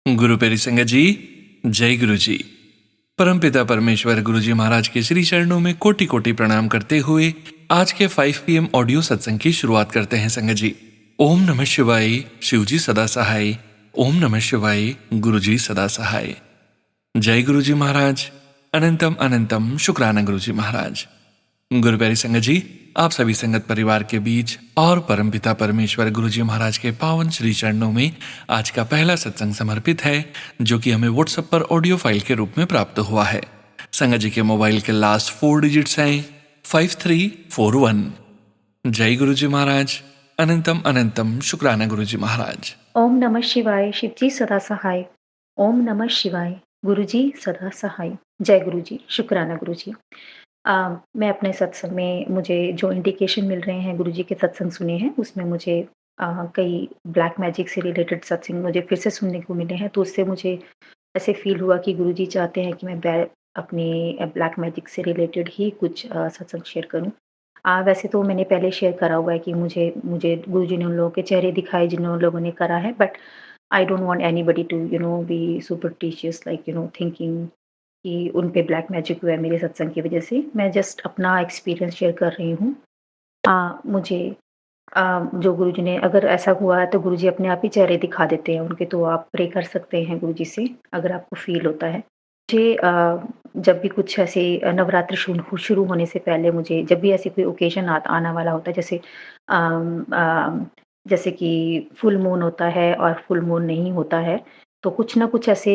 गुरु प्यारी संगत जी, जय गुरु जी। परमपिता परमेश्वर गुरु जी महाराज के श्री चरणों में कोटि कोटि प्रणाम करते हुए आज के 5 PM ऑडियो सत्संग की शुरुआत करते हैं संगत जी। ओम नमः शिवाय, शिव जी सदा सहाय। ओम नमः शिवाय, गुरु जी सदा सहाय। जय गुरु जी महाराज। अनंतम अनंतम शुक्राना गुरु जी महाराज। गुरु प्यारी संगत जी, आप सभी संगत परिवार के बीच और परमपिता परमेश्वर गुरु जी महाराज के पावन श्री चरणों में आज का पहला सत्संग समर्पित है, जो कि हमें व्हाट्सएप पर ऑडियो फाइल के रूप में प्राप्त हुआ है। संगत जी के मोबाइल के लास्ट 4 डिजिट्स हैं 5341। जय गुरु जी महाराज। अनंतम अनंतम शुक्राना गुरु जी महाराज। ओम नमः शिवाय, शिवजी सदा सहाय। ओम नमः शिवाय, गुरुजी सदा सहाय। जय गुरुजी, शुक्राना गुरुजी। मैं अपने सत्संग में मुझे जो इंडिकेशन मिल रहे हैं, गुरुजी के सत्संग सुने हैं, उसमें मुझे कई ब्लैक मैजिक से रिलेटेड सत्संग मुझे फिर से सुनने को मिले हैं, तो उससे मुझे ऐसे फ़ील हुआ कि गुरुजी चाहते हैं कि मैं अपने ब्लैक मैजिक से रिलेटेड ही कुछ सत्संग शेयर करूँ। वैसे तो मैंने पहले शेयर करा हुआ है कि मुझे मुझे गुरुजी ने उन लोगों के चेहरे दिखाए जिन लोगों ने करा है, but I don't want anybody to be superstitious, like thinking कि उन पे ब्लैक मैजिक हुआ है मेरे सत्संग की वजह से। मैं जस्ट अपना एक्सपीरियंस शेयर कर रही हूँ। मुझे जो गुरुजी ने, अगर ऐसा हुआ है तो गुरुजी अपने आप ही चेहरे दिखा देते हैं उनके, तो आप प्रे कर सकते हैं गुरुजी से अगर आपको फ़ील होता है। मुझे जब भी कुछ ऐसे नवरात्र शुरू होने से पहले, मुझे जब भी ऐसे कोई ओकेज़न आने वाला होता है, जैसे जैसे कि फुल मून होता है और फुल मून नहीं होता है, तो कुछ ना कुछ ऐसे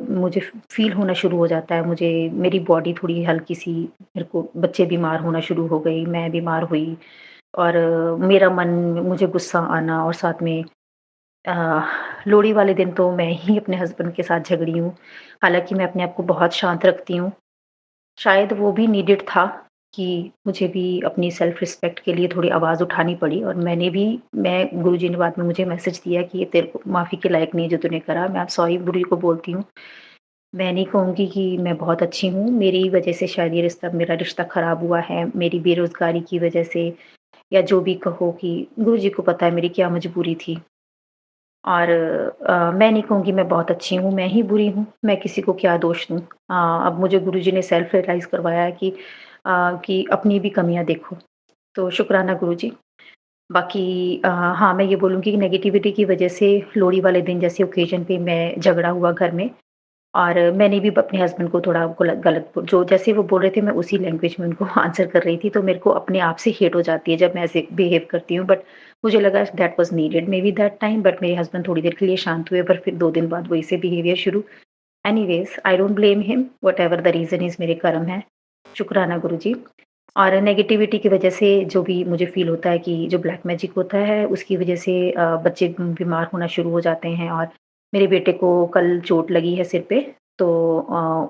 मुझे फ़ील होना शुरू हो जाता है। मुझे मेरी बॉडी थोड़ी हल्की-सी, मेरे को बच्चे बीमार होना शुरू हो गई, मैं बीमार हुई और मेरा मन, मुझे गुस्सा आना, और साथ में अ, लोहड़ी वाले दिन तो मैं ही अपने हस्बैंड के साथ झगड़ी हूँ। हालाँकि मैं अपने आप को बहुत शांत रखती हूँ। शायद वो भी नीडेड था कि मुझे भी अपनी सेल्फ रिस्पेक्ट के लिए थोड़ी आवाज़ उठानी पड़ी, और मैं गुरुजी ने बाद में मुझे मैसेज दिया कि ये तेरे को माफ़ी के लायक नहीं है जो तूने करा। मैं अब सॉरी गुरुजी को बोलती हूँ। मैं नहीं कहूँगी कि मैं बहुत अच्छी हूँ, मेरी वज़ह से शायद ये मेरा रिश्ता ख़राब हुआ है, मेरी बेरोज़गारी की वज़ह से, या जो भी कहो, कि गुरुजी को पता है मेरी क्या मजबूरी थी। और मैं नहीं कहूँगी मैं बहुत अच्छी हूँ, मैं ही बुरी हूँ, मैं किसी को क्या दोष दूँ। अब मुझे गुरुजी ने सेल्फ रियलाइज़ करवाया है कि अपनी भी कमियाँ देखो, तो शुक्राना गुरुजी। बाकी हाँ, मैं ये बोलूँगी कि नेगेटिविटी की वज़ह से लोहड़ी वाले दिन जैसे ओकेज़न पे मैं झगड़ा हुआ घर में, और मैंने भी अपने हस्बैंड को थोड़ा गलत जो जैसे वो बोल रहे थे, मैं उसी लैंग्वेज में उनको आंसर कर रही थी, तो मेरे को अपने आप से हेट हो जाती है जब मैं ऐसे बिहेव करती हूँ, बट मुझे लगा that was needed may be that time, but मेरे हस्बैंड थोड़ी देर के लिए शांत हुए, पर फिर 2 दिन बाद वही से बिहेवियर शुरू। Anyways, I don't blame him, whatever the reason is, मेरे कर्म हैं। शुक्राना गुरुजी। और नेगेटिविटी की वजह से जो भी मुझे फ़ील होता है कि जो ब्लैक मैजिक होता है, उसकी वजह से बच्चे बीमार होना शुरू हो जाते हैं, और मेरे बेटे को कल चोट लगी है सिर पे, तो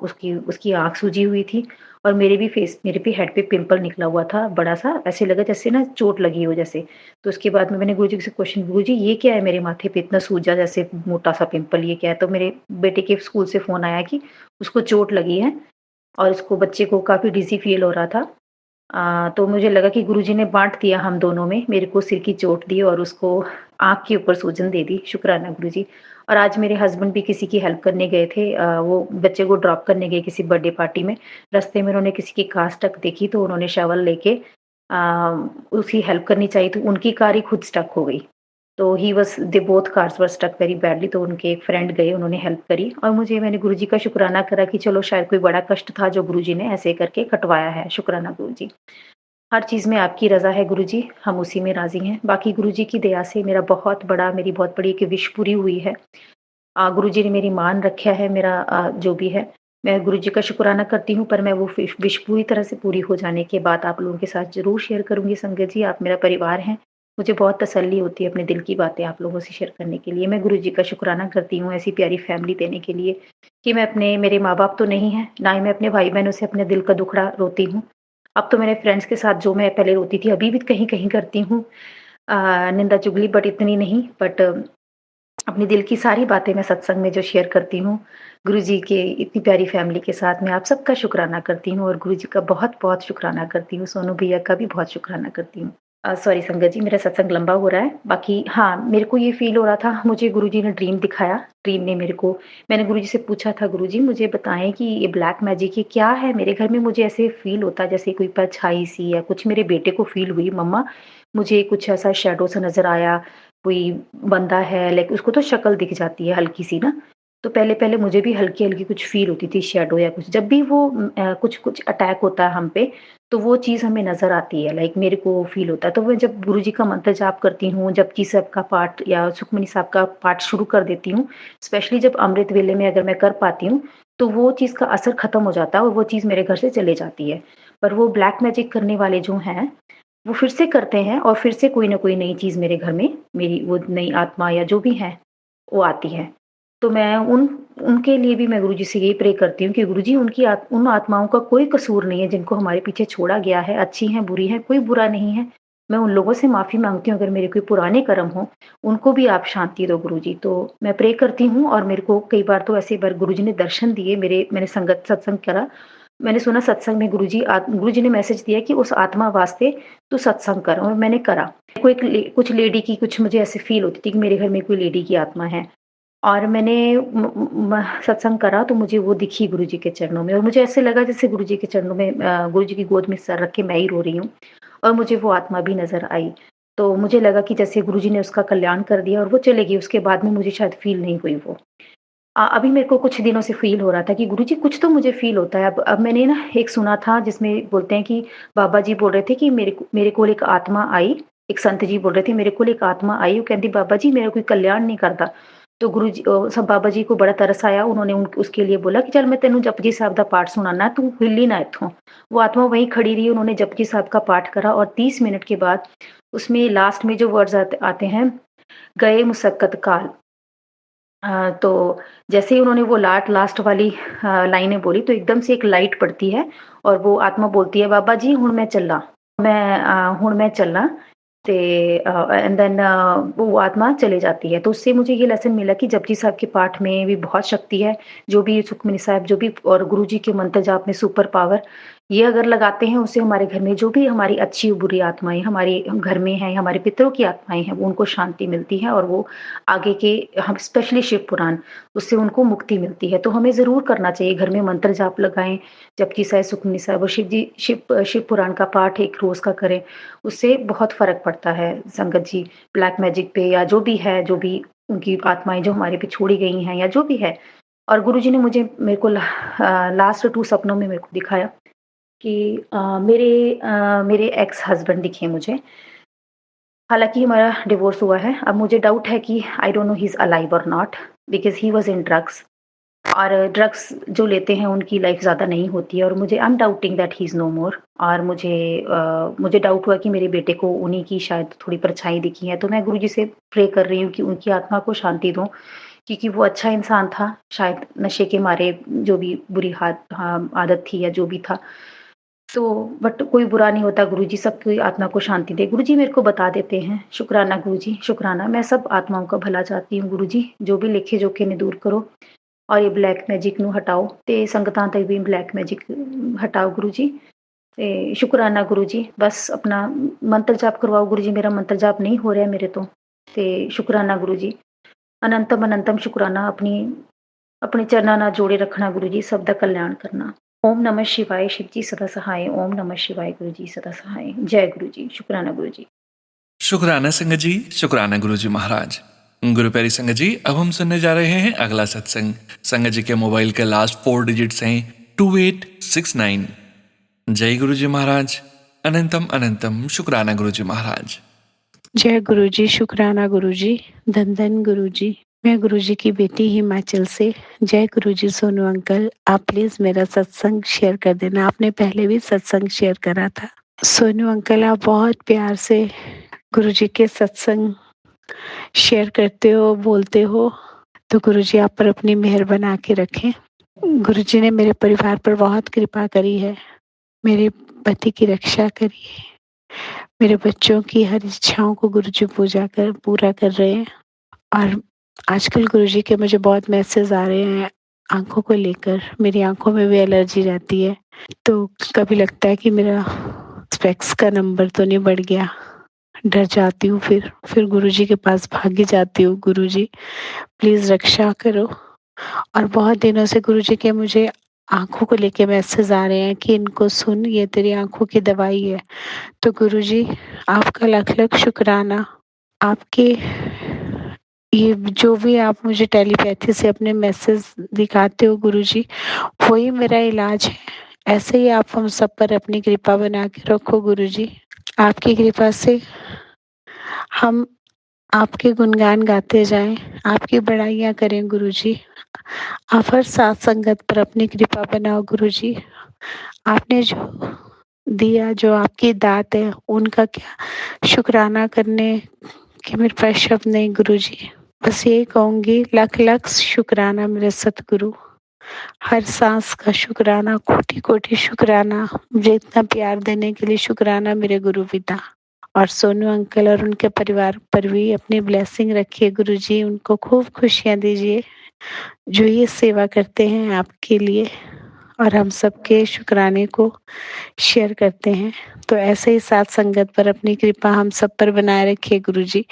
उसकी उसकी आँख सूजी हुई थी, और मेरे भी हेड पे पिंपल निकला हुआ था बड़ा-सा, ऐसे लगा जैसे ना चोट लगी हो जैसे। तो उसके बाद में मैंने गुरुजी से क्वेश्चन, गुरुजी ये क्या है मेरे माथे पे इतना सूजा जैसे मोटा-सा पिंपल, ये क्या है? तो मेरे बेटे के स्कूल से फ़ोन आया कि उसको चोट लगी है, और उसको, बच्चे को काफ़ी डिज़ी फ़ील हो रहा था। तो मुझे लगा कि गुरुजी ने बाँट दिया हम दोनों में, मेरे को सिर की चोट दी और उसको आँख के ऊपर सूजन दे दी, शुक्राना गुरुजी। और आज मेरे हस्बैंड भी किसी की हेल्प करने गए थे, वो बच्चे को ड्रॉप करने गए किसी बर्थडे पार्टी में। रास्ते में उन्होंने किसी की कार स्टक देखी, तो उन्होंने शॉवर लेके उसकी हेल्प करनी चाहिए, तो उनकी कार ही खुद स्टक हो गई। तो he was they both cars were stuck very badly, तो उनके एक फ्रेंड गए, उन्होंने हेल्प करी, और मैंने गुरुजी का शुक्राना करा कि चलो शायद कोई बड़ा कष्ट था जो गुरुजी ने ऐसे करके कटवाया है, शुक्राना गुरुजी। हर चीज़ में आपकी रज़ा है गुरुजी, हम उसी में राज़ी हैं। बाकी गुरुजी की दया से मेरी बहुत बड़ी एक विश पूरी हुई है। गुरुजी ने मेरी मान रखा है, मेरा जो भी है। मैं गुरुजी का शुक्राना करती हूँ, पर मैं वो विश पूरी तरह से पूरी हो जाने के बाद आप लोगों के साथ ज़रूर शेयर करूँगी संगत जी, आप मेरा परिवार हैं। मुझे बहुत तसल्ली होती है अपने दिल की बातें आप लोगों से शेयर करने के लिए। मैं गुरुजी का शुक्राना करती हूँ ऐसी प्यारी फैमिली देने के लिए, कि मेरे माँ-बाप तो नहीं हैं, ना ही मैं अपने भाई-बहनों से अपने दिल का दुखड़ा रोती हूँ। अब तो मेरे फ्रेंड्स के साथ जो मैं पहले रोती थी, अभी भी कहीं-कहीं करती हूँ निंदा-चुगली, बट इतनी नहीं, बट अपने दिल की सारी बातें मैं सत्संग में जो शेयर करती हूँ, गुरुजी के इतनी प्यारी फैमिली के साथ, मैं आप सबका शुक्राना करती हूँ, और गुरुजी का बहुत-बहुत शुक्राना करती हूँ, सोनू भैया का भी बहुत शुक्राना करती हूँ। सॉरी संगत जी, मेरा सत्संग लंबा हो रहा है। बाकी हाँ, मेरे को ये फ़ील हो रहा था, मुझे गुरुजी ने ड्रीम दिखाया। ड्रीम ने मेरे को मैंने गुरुजी से पूछा था, "गुरुजी मुझे बताएँ कि ये ब्लैक मैजिक ये क्या है? मेरे घर में मुझे ऐसे फ़ील होता है जैसे कोई परछाई-सी या कुछ।" मेरे बेटे को फ़ील हुई, "मम्मा मुझे कुछ ऐसा शैडो सा नज़र आया, कोई बंदा है।" लाइक उसको तो शक्ल दिख जाती है हल्की-सी ना। तो पहले-पहले मुझे भी हल्की-हल्की कुछ फ़ील होती थी शैडो या कुछ। जब भी वो कुछ-कुछ अटैक होता है हम पे, तो वो चीज़ हमें नज़र आती है, लाइक मेरे को फ़ील होता है। तो मैं जब गुरुजी का मंत्र जाप करती हूँ, जपजी साहब का पाठ या सुखमनी साहब का पाठ शुरू कर देती हूँ, स्पेशली जब अमृत वेले में अगर मैं कर पाती हूँ, तो वो चीज़ का असर ख़त्म हो जाता है और वो चीज़ मेरे घर से चली जाती है। पर वो ब्लैक मैजिक करने वाले जो हैं, वो फिर से करते हैं और फिर से कोई न कोई नई चीज़ मेरे घर में, मेरी वो नई आत्मा या जो भी है, वो आती है। तो मैं उनके लिए भी मैं गुरुजी से यही प्रे करती हूँ कि गुरुजी उन आत्माओं का कोई कसूर नहीं है जिनको हमारे पीछे छोड़ा गया है, अच्छी हैं, बुरी हैं, कोई बुरा नहीं है। मैं उन लोगों से माफ़ी माँगती हूँ अगर मेरे कोई पुराने कर्म हों, उनको भी आप शांति दो गुरुजी। तो मैं प्रे करती हूँ और मेरे को कई बार तो ऐसे बार गुरुजी ने दर्शन दिए मैंने सत्संग करा। मैंने सुना सत्संग में गुरुजी ने मैसेज दिया कि उस आत्मा वास्ते तू सत्संग कर और मैंने करा। कोई कुछ लेडी की कुछ मुझे ऐसे फ़ील होती थी कि मेरे घर में कोई लेडी की आत्मा है। और मैंने सत्संग करा तो मुझे वो दिखी गुरुजी के चरणों में और मुझे ऐसे लगा जैसे गुरुजी के चरणों में गुरुजी की गोद में सर रख के मैं ही रो रही हूँ और मुझे वो आत्मा भी नज़र आई। तो मुझे लगा कि जैसे गुरुजी ने उसका कल्याण कर दिया और वो चली गई, उसके बाद में मुझे शायद फ़ील नहीं हुई वो। अभी मेरे को कुछ दिनों से फ़ील हो रहा था कि गुरुजी कुछ तो मुझे फ़ील होता है। अब मैंने ना एक सुना था जिसमें बोलते हैं कि बाबा जी बोल रहे थे कि मेरे कोल एक आत्मा आई, एक संत जी बोल रहे थे मेरे कोल एक आत्मा आई, वो कहती बाबा जी मेरा कोई कल्याण नहीं करता। तो सब बाबा जी को बड़ा तरस आया, उन्होंने उसके लिए बोला कि चल मैं तेनू जपजी साहब दा पाठ सुनाना, तू हिल्ली ना इत्थों। वो आत्मा वहीं खड़ी रही, उन्होंने जपजी साहब का पाठ करा और 30 मिनट के बाद उसमें लास्ट में जो वर्ड्स आते आते हैं, गए मुसक्कत काल। तो जैसे ही उन्होंने वो लास्ट वाली लाइनें बोली तो एकदम से एक लाइट पड़ती है और वो आत्मा बोलती है, "बाबा जी हुण मैं चल्ला।" हुण मैं चलना ते एंड देन वो आत्मा चले जाती है। तो उससे मुझे ये लेसन मिला कि जपजी साहब के पाठ में भी बहुत शक्ति है, जो भी सुखमनी साहब जो भी और गुरुजी के मंत्र जाप में सुपर पावर, ये अगर लगाते हैं उससे हमारे घर में जो भी हमारी अच्छी बुरी आत्माएँ हमारे घर में हैं, हमारे पितरों की आत्माएँ हैं, वो उनको शांति मिलती है और वो आगे के हम स्पेशली शिव पुराण, उससे उनको मुक्ति मिलती है। तो हमें ज़रूर करना चाहिए, घर में मंत्र जाप लगाएँ, जपजी साहिब, सुखमनी साहिब और शिव पुराण का पाठ एक रोज़ का करें, उससे बहुत फ़र्क पड़ता है संगत जी। ब्लैक मैजिक पे या जो भी है, जो भी उनकी आत्माएँ जो हमारे पे छोड़ी गई हैं या जो भी है। और गुरुजी ने मेरे को लास्ट 2 सपनों में मेरे को दिखाया कि मेरे एक्स हस्बैंड दिखे मुझे। हालाँकि हमारा डिवोर्स हुआ है। अब मुझे डाउट है कि I don't know he is alive और not because he was in drugs और ड्रग्स जो लेते हैं उनकी लाइफ़ ज़्यादा नहीं होती है और मुझे I am doubting that he is no more और मुझे डाउट हुआ कि मेरे बेटे को उन्हीं की शायद थोड़ी परछाई दिखी है। तो मैं गुरुजी से प्रे कर रही हूँ कि उनकी आत्मा को शांति दूँ क्योंकि वो अच्छा इंसान था। शायद नशे के मारे जो भी बुरी आदत थी या जो भी था तो बट कोई बुरा नहीं होता गुरुजी सबकी आत्मा को शांति दे। गुरुजी मेरे को बता देते हैं, शुक्राना गुरुजी, शुक्राना। मैं सब आत्माओं का भला चाहती हूँ गुरुजी, जो भी लेखे-जोखे ने दूर करो और ये ब्लैक मैजिक ਨੂੰ हटाओ ਤੇ ਸੰਗਤਾਂ ਤੇ ਵੀ ब्लैक मैजिक हटाओ गुरुजी। ਤੇ शुक्राना गुरुजी, बस अपना मंत्र जाप करवाओ गुरुजी, मेरा मंत्र जाप नहीं हो रहा मेरे तो। ਤੇ शुक्राना गुरुजी, अनंतम अनंतम शुक्राना अपने चरणों ਨਾਲ जोड़े रखना गुरुजी, सब दा कल्याण करना। ओम नमः शिवाय, शिव जी सदा सहाय। ओम नमः शिवाय, गुरु जी सदा सहाय। जय गुरु जी, शुक्राना गुरु जी। शुक्राना संगत जी, शुक्राना गुरु जी महाराज। गुरु प्यारी संगत जी, अब हम सुनने जा रहे हैं अगला सत्संग। संगत जी के मोबाइल के लास्ट 4 डिजिट्स हैं 2869। जय गुरु जी महाराज। अनंतम अनंतम शुक्राना गुरु जी महाराज। जय गुरु जी, शुक्राना गुरु जी, धन धन गुरु जी। मैं गुरु जी की बेटी हिमाचल से। जय गुरु जी। सोनू अंकल, आप प्लीज मेरा सत्संग शेयर कर देना, आपने पहले भी सत्संग शेयर करा था। सोनू अंकल, आप बहुत प्यार से गुरु जी के सत्संग शेयर करते हो, बोलते हो, तो गुरु जी आप पर अपनी मेहर बना के रखें। गुरु जी ने मेरे परिवार पर बहुत कृपा करी है, मेरे पति की रक्षा करी है, मेरे बच्चों की हर इच्छाओं को गुरुजी पूरा कर रहे हैं। और आजकल गुरुजी के मुझे बहुत मैसेज आ रहे हैं आँखों को लेकर। मेरी आँखों में भी एलर्जी रहती है, तो कभी लगता है कि मेरा स्पेक्स का नंबर तो नहीं बढ़ गया। डर जाती हूँ, फिर गुरुजी के पास भागी जाती हूँ, गुरुजी प्लीज़ रक्षा करो। और बहुत दिनों से गुरुजी के मुझे आँखों को लेके मैसेज आ रहे हैं कि इनको सुन, ये तेरी आँखों की दवाई है। तो गुरुजी आपका लख-लख शुक्राना। आपके ये जो भी आप मुझे टेलीपैथी से अपने मैसेज दिखाते हो गुरुजी, वही मेरा इलाज है। ऐसे ही आप हम सब पर अपनी कृपा बना के रखो गुरुजी। आपकी कृपा से हम आपके गुणगान गाते जाएँ, आपकी बड़ाइयाँ करें गुरुजी। आप हर साथ संगत पर अपनी कृपा बनाओ गुरुजी। आपने जो दिया, जो आपकी दात है, उनका क्या शुक्राना करने के मेरे पास शब्द नहीं गुरुजी। बस यही कहूँगी, लख-लख शुक्राना मेरे सतगुरु। हर सांस का शुक्राना, कोटि-कोटि शुक्राना। मुझे इतना प्यार देने के लिए शुक्राना मेरे गुरु पिता। और सोनू अंकल और उनके परिवार पर भी अपनी ब्लेसिंग रखिए गुरुजी। उनको खूब खुशियाँ दीजिए, जो ये सेवा करते हैं आपके लिए और हम सबके शुक्राने को शेयर करते हैं। तो ऐसे ही साथ संगत पर अपनी कृपा हम सब पर बनाए रखिए गुरुजी।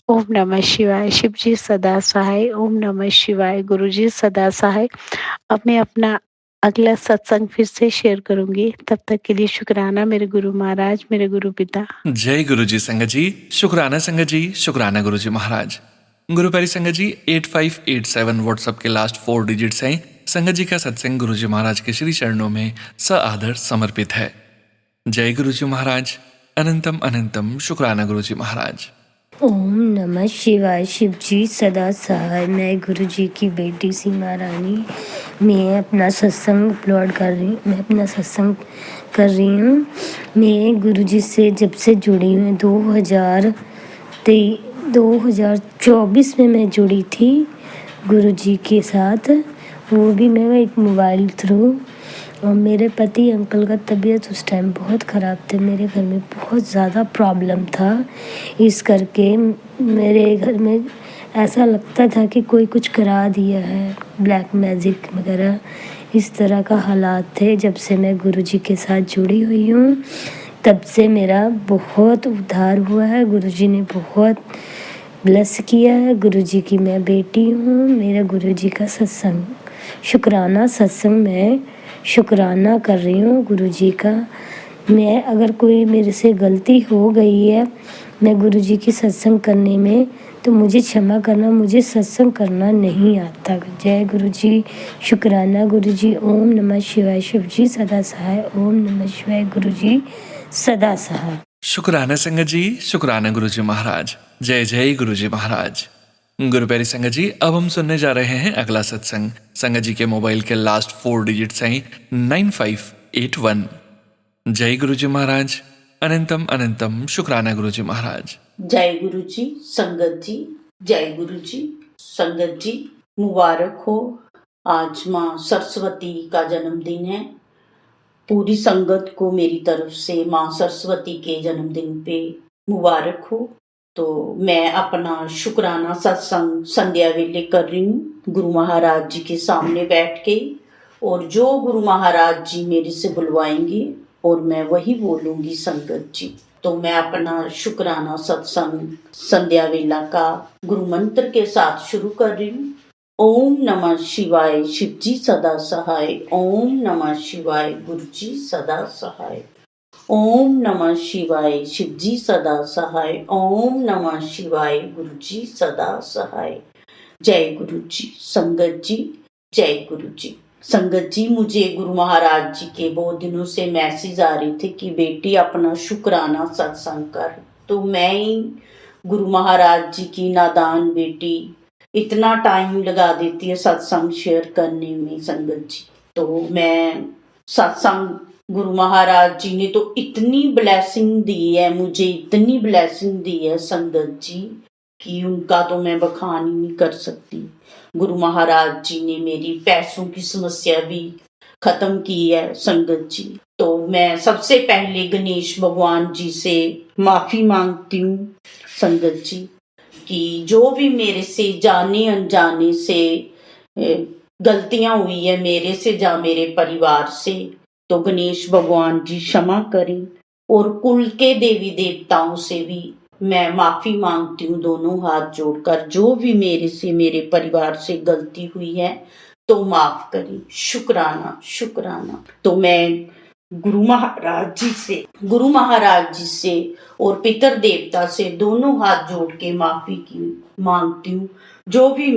ओम नमः शिवाय। शिव जी सदा सहाय। ओम नमः शिवाय। गुरुजी सदा सहाय। अब मैं अपना अगला सत्संग फिर से शेयर करूँगी। तब तक के लिए शुक्राना मेरे गुरु महाराज, मेरे गुरु पिता। जय गुरु जी संगत जी, शुक्राना संगत जी, शुक्राना गुरु जी महाराज। गुरु प्यारी संगत जी 8587 व्हाट्सएप के लास्ट 4 डिजिट्स हैं। संगत जी का सत्संग गुरु जी महाराज के श्री चरणों में सआदर समर्पित है। जय गुरु जी महाराज, अनंतम अनंतम शुक्राना गुरु जी महाराज। ओम नमः शिवाय। शिव जी सदा सहाय। मैं गुरु जी की बेटी सीमा रानी। मैं अपना सत्संग अपलोड कर रही हूँ। मैं अपना सत्संग कर रही हूँ। मैं गुरु जी से जब से जुड़ी हूँ 2024 में मैं जुड़ी थी गुरु जी के साथ, वो भी मैं एक मोबाइल थ्रू। और मेरे पति अंकल का तबीयत उस टाइम बहुत ख़राब थे। मेरे घर में बहुत ज़्यादा प्रॉब्लम था, इस करके मेरे घर में ऐसा लगता था कि कोई कुछ करा दिया है, ब्लैक मैजिक वगैरह, इस तरह का हालात थे। जब से मैं गुरुजी के साथ जुड़ी हुई हूँ तब से मेरा बहुत उद्धार हुआ है। गुरुजी ने बहुत ब्लेस किया है। गुरुजी की मैं बेटी हूँ। मेरा गुरुजी का सत्संग, शुक्राना सत्संग में शुक्राना कर रही हूँ गुरुजी का। मैं अगर कोई मेरे से गलती हो गई है मैं गुरुजी की सत्संग करने में, तो मुझे क्षमा करना, मुझे सत्संग करना नहीं आता। जय गुरुजी, शुक्राना गुरुजी। ओम नमः शिवाय। शिव जी सदा सहाय। ओम नमः शिवाय। गुरुजी सदा सहाय। शुक्राना संगत जी, शुक्राना गुरु जी महाराज। जय जय गुरु जी महाराज। गुरु प्यारी संगत जी, अब हम सुनने जा रहे हैं अगला सत्संग। संगत जी के मोबाइल के लास्ट 4 डिजिट्स हैं 9581। जय गुरु जी महाराज, अनंतम अनंतम शुक्राना गुरु जी महाराज। जय गुरु जी संगत जी। जय गुरु जी संगत जी। मुबारक हो, आज माँ सरस्वती का जन्मदिन है। पूरी संगत को मेरी तरफ से माँ सरस्वती के जन्मदिन पे मुबारक हो। तो मैं अपना शुक्राना सत्संग संध्या वेले कर रही हूँ गुरु महाराज जी के सामने बैठ के, और जो गुरु महाराज जी मेरे से बुलवाएंगे और मैं वही बोलूंगी संगत जी। तो मैं अपना शुक्राना सत्संग संध्या वेला का गुरु मंत्र के साथ शुरू कर रही हूँ। ओम नमः शिवाय। शिव जी सदा सहाय। ओम नमः शिवाय। गुरु जी सदा सहाय। ओम नमः शिवाय। शिव जी सदा सहाय। ओम नमः शिवाय। गुरु जी सदा सहाय। जय गुरु जी संगत जी। जय गुरु जी संगत जी। मुझे गुरु महाराज जी के बहुत दिनों से मैसेज आ रहे थे कि बेटी अपना शुक्राना सत्संग कर। तो मैं ही गुरु महाराज जी की नादान बेटी इतना टाइम लगा देती है सत्संग शेयर करने में संगत जी। तो मैं सत्संग गुरु महाराज जी ने तो इतनी ब्लेसिंग दी है मुझे, इतनी ब्लेसिंग दी है संगत जी कि उनका तो मैं बखान ही नहीं कर सकती। गुरु महाराज जी ने मेरी पैसों की समस्या भी खत्म की है संगत जी। तो मैं सबसे पहले गणेश भगवान जी से माफी मांगती हूँ संगत जी कि जो भी मेरे से जाने अनजाने से गलतियां हुई है मेरे से या मेरे परिवार से, तो गणेश भगवान जी क्षमा करें। और कुल के देवी देवताओं से भी मैं माफी मांगती हूँ दोनों हाथ जोड़कर। जो भी मेरे से, मेरे परिवार से गलती हुई है तो माफ करें। शुक्राना, शुक्राना। तो मैं गुरु महाराज जी से और पितर देवता से दोनों हाथ जोड़ के माफी की मांगती हूँ। जो भी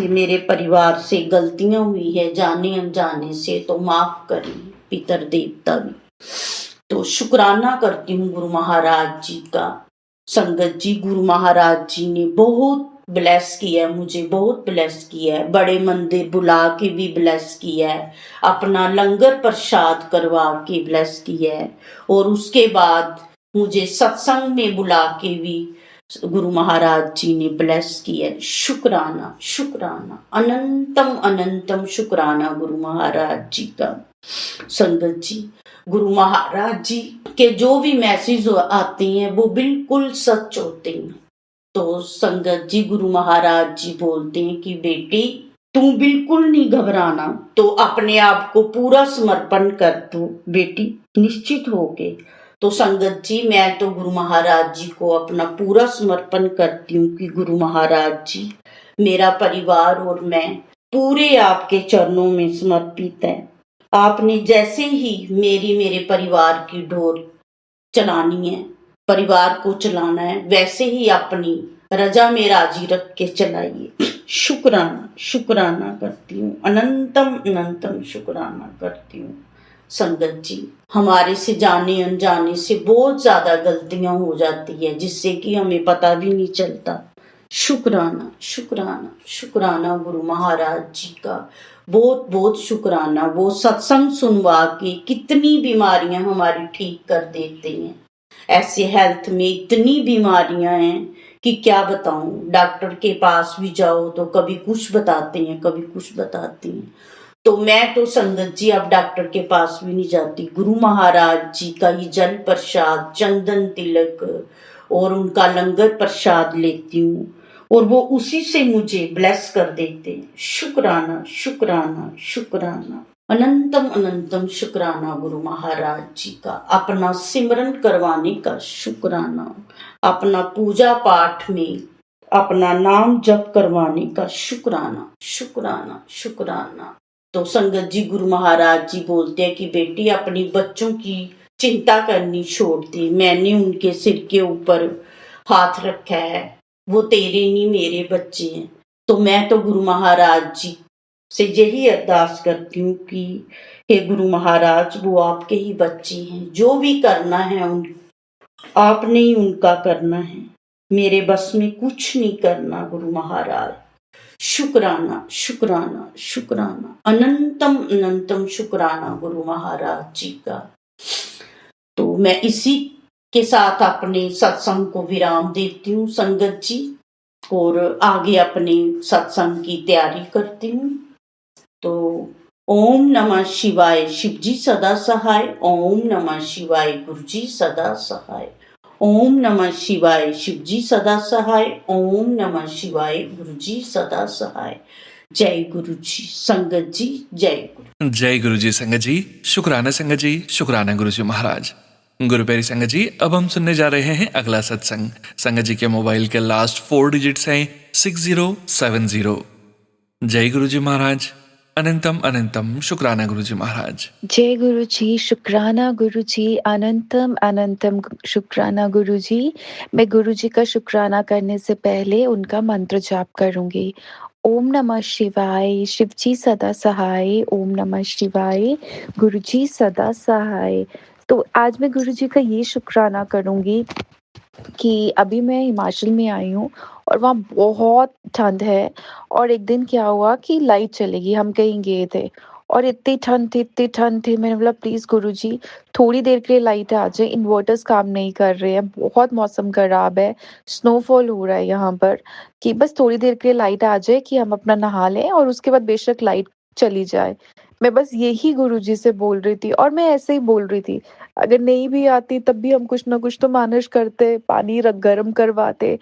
मेरे परिवार से गलतियां हुई है जाने अनजाने से, तो माफ करें पितर देवता भी। तो शुक्राना करती हूँ गुरु महाराज जी का। संगत जी, गुरु महाराज जी ने बहुत ब्लेस किया है, मुझे बहुत ब्लेस किया है। बड़े मंदिर बुला के भी ब्लेस किया है, अपना लंगर प्रसाद करवा के ब्लेस किया है, और उसके बाद मुझे सत्संग में बुला के भी गुरु महाराज जी ने ब्लेस किया है। शुक्राना, शुक्राना, अनंतम अनंतम शुक्राना गुरु महाराज जी का। संगत जी, गुरु महाराज जी के जो भी मैसेज आते हैं वो बिल्कुल सच होते हैं। तो संगत जी, गुरु महाराज जी बोलते हैं कि बेटी तू बिल्कुल नहीं घबराना, तो अपने आप को पूरा समर्पण कर दो बेटी, निश्चित होके। तो संगत जी, मैं तो गुरु महाराज जी को अपना पूरा समर्पण करती हूँ कि गुरु महाराज जी, मेरा परिवार और मैं पूरे आपके चरणों में समर्पित है। आपने जैसे ही मेरे परिवार की डोर चलानी है, परिवार को चलाना है, वैसे ही अपनी रजा में राजी रख के चलाइए। शुक्राना, शुक्राना करती हूँ, अनंतम अनंतम शुक्राना करती हूँ। संगत जी, हमारे से जाने अनजाने से बहुत ज्यादा गलतियां हो जाती है, जिससे कि हमें पता भी नहीं चलता। शुक्राना, शुक्राना, शुक्राना गुरु महाराज जी का, बहुत बहुत शुक्राना। वो सत्संग सुनवा के कितनी बीमारियां हमारी ठीक कर देते हैं। ऐसे हेल्थ में इतनी बीमारियां हैं कि क्या बताऊं। डॉक्टर के पास भी जाओ तो कभी कुछ बताते हैं, कभी कुछ बताते हैं। तो मैं तो संगत जी अब डॉक्टर के पास भी नहीं जाती। गुरु महाराज जी का ही जल प्रसाद, चंदन तिलक और उनका लंगर प्रसाद लेती हूँ, और वो उसी से मुझे ब्लेस कर देते हैं। शुक्राना, शुक्राना, शुक्राना, अनंतम अनंतम शुक्राना गुरु महाराज जी का। अपना सिमरन करवाने का शुक्राना, अपना पूजा पाठ में अपना नाम जप करवाने का शुक्राना, शुक्राना, शुक्राना। तो संगत जी, गुरु महाराज जी बोलते हैं कि बेटी अपनी बच्चों की चिंता करनी छोड़ दी। मैंने उनके सिर के ऊपर हाथ रखा है, वो तेरे नहीं मेरे बच्चे हैं। तो मैं तो गुरु महाराज जी से यही अरदास करती हूँ कि हे गुरु महाराज, वो आपके ही बच्चे हैं, जो भी करना है आपने ही उनका करना है, मेरे बस में कुछ नहीं करना गुरु महाराज। शुक्राना, शुक्राना, शुक्राना, अनंतम अनंतम शुक्राना गुरु महाराज जी का। तो मैं इसी के साथ अपने सत्संग को विराम देती हूँ संगत जी, और आगे अपने सत्संग की तैयारी करती हूँ। तो ओम नमः शिवाय, शिव जी सदा सहाय। ओम नमः शिवाय, गुरु जी सदा सहाय। ओम नमः शिवाय, शिव जी सदा सहाय। ओम नमः शिवाय, गुरु जी सदा सहाय। जय गुरु जी। संगत जी, जय गुरु। जय गुरु जी संगत जी। शुक्राना संगत जी, शुक्राना गुरु जी महाराज। गुरु प्यारी संगत जी, अब हम सुनने जा रहे हैं अगला सत्संग। संगत जी के मोबाइल के लास्ट 4 डिजिट्स हैं 6070। जय गुरु जी महाराज। अनंतम अनंतम शुक्राना गुरु जी महाराज। जय गुरु जी, शुक्राना गुरु जी, अनंतम अनंतम शुक्राना गुरु जी। मैं गुरु जी का शुक्राना करने से पहले उनका मंत्र जाप करूंगी। ओम नमः शिवाय, शिव जी सदा सहाय। ओम नमः शिवाय, गुरु जी सदा सहाय। तो आज मैं गुरु जी का ये शुक्राना करूंगी कि अभी मैं हिमाचल में आई हूँ और वहाँ बहुत ठंड है। और एक दिन क्या हुआ कि लाइट चली गई, हम कहीं गए थे और इतनी ठंड थी। मैंने बोला प्लीज़ गुरुजी थोड़ी देर के लिए लाइट आ जाए, इन्वर्टर्स काम नहीं कर रहे हैं, बहुत मौसम खराब है, स्नोफॉल हो रहा है यहाँ पर, कि बस थोड़ी देर के लिए लाइट आ जाए कि हम अपना नहा लें और उसके बाद बेशक लाइट चली जाए। मैं बस यही गुरुजी से बोल रही थी और मैं ऐसे ही बोल रही थी, अगर नहीं भी आती तब भी हम कुछ ना कुछ तो मानिश करते, पानी रख गर्म करवाते।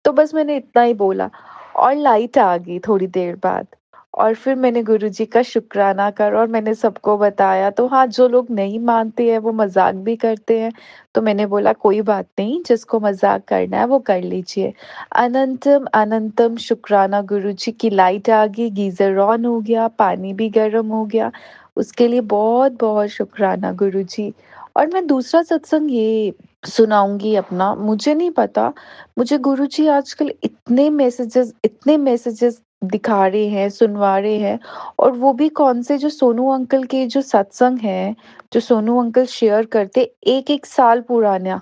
तो बस मैंने इतना ही बोला और लाइट आ गई थोड़ी देर बाद। और फिर मैंने गुरुजी का शुक्राना करा और मैंने सबको बताया। तो हाँ, जो लोग नहीं मानते हैं वो मज़ाक भी करते हैं, तो मैंने बोला कोई बात नहीं, जिसको मज़ाक करना है वो कर लीजिए। अनंतम अनंतम शुक्राना गुरुजी की लाइट आ गई, गीज़र ऑन हो गया, पानी भी गर्म हो गया, उसके लिए बहुत-बहुत शुक्राना गुरुजी। और मैं दूसरा सत्संग ये सुनाऊँगी अपना, मुझे नहीं पता, मुझे गुरुजी आजकल इतने मैसेजेस दिखा रहे हैं, सुनवा रहे हैं, और वो भी कौन से, जो सोनू अंकल के जो सत्संग हैं, जो सोनू अंकल शेयर करते 1-1 साल पुराना।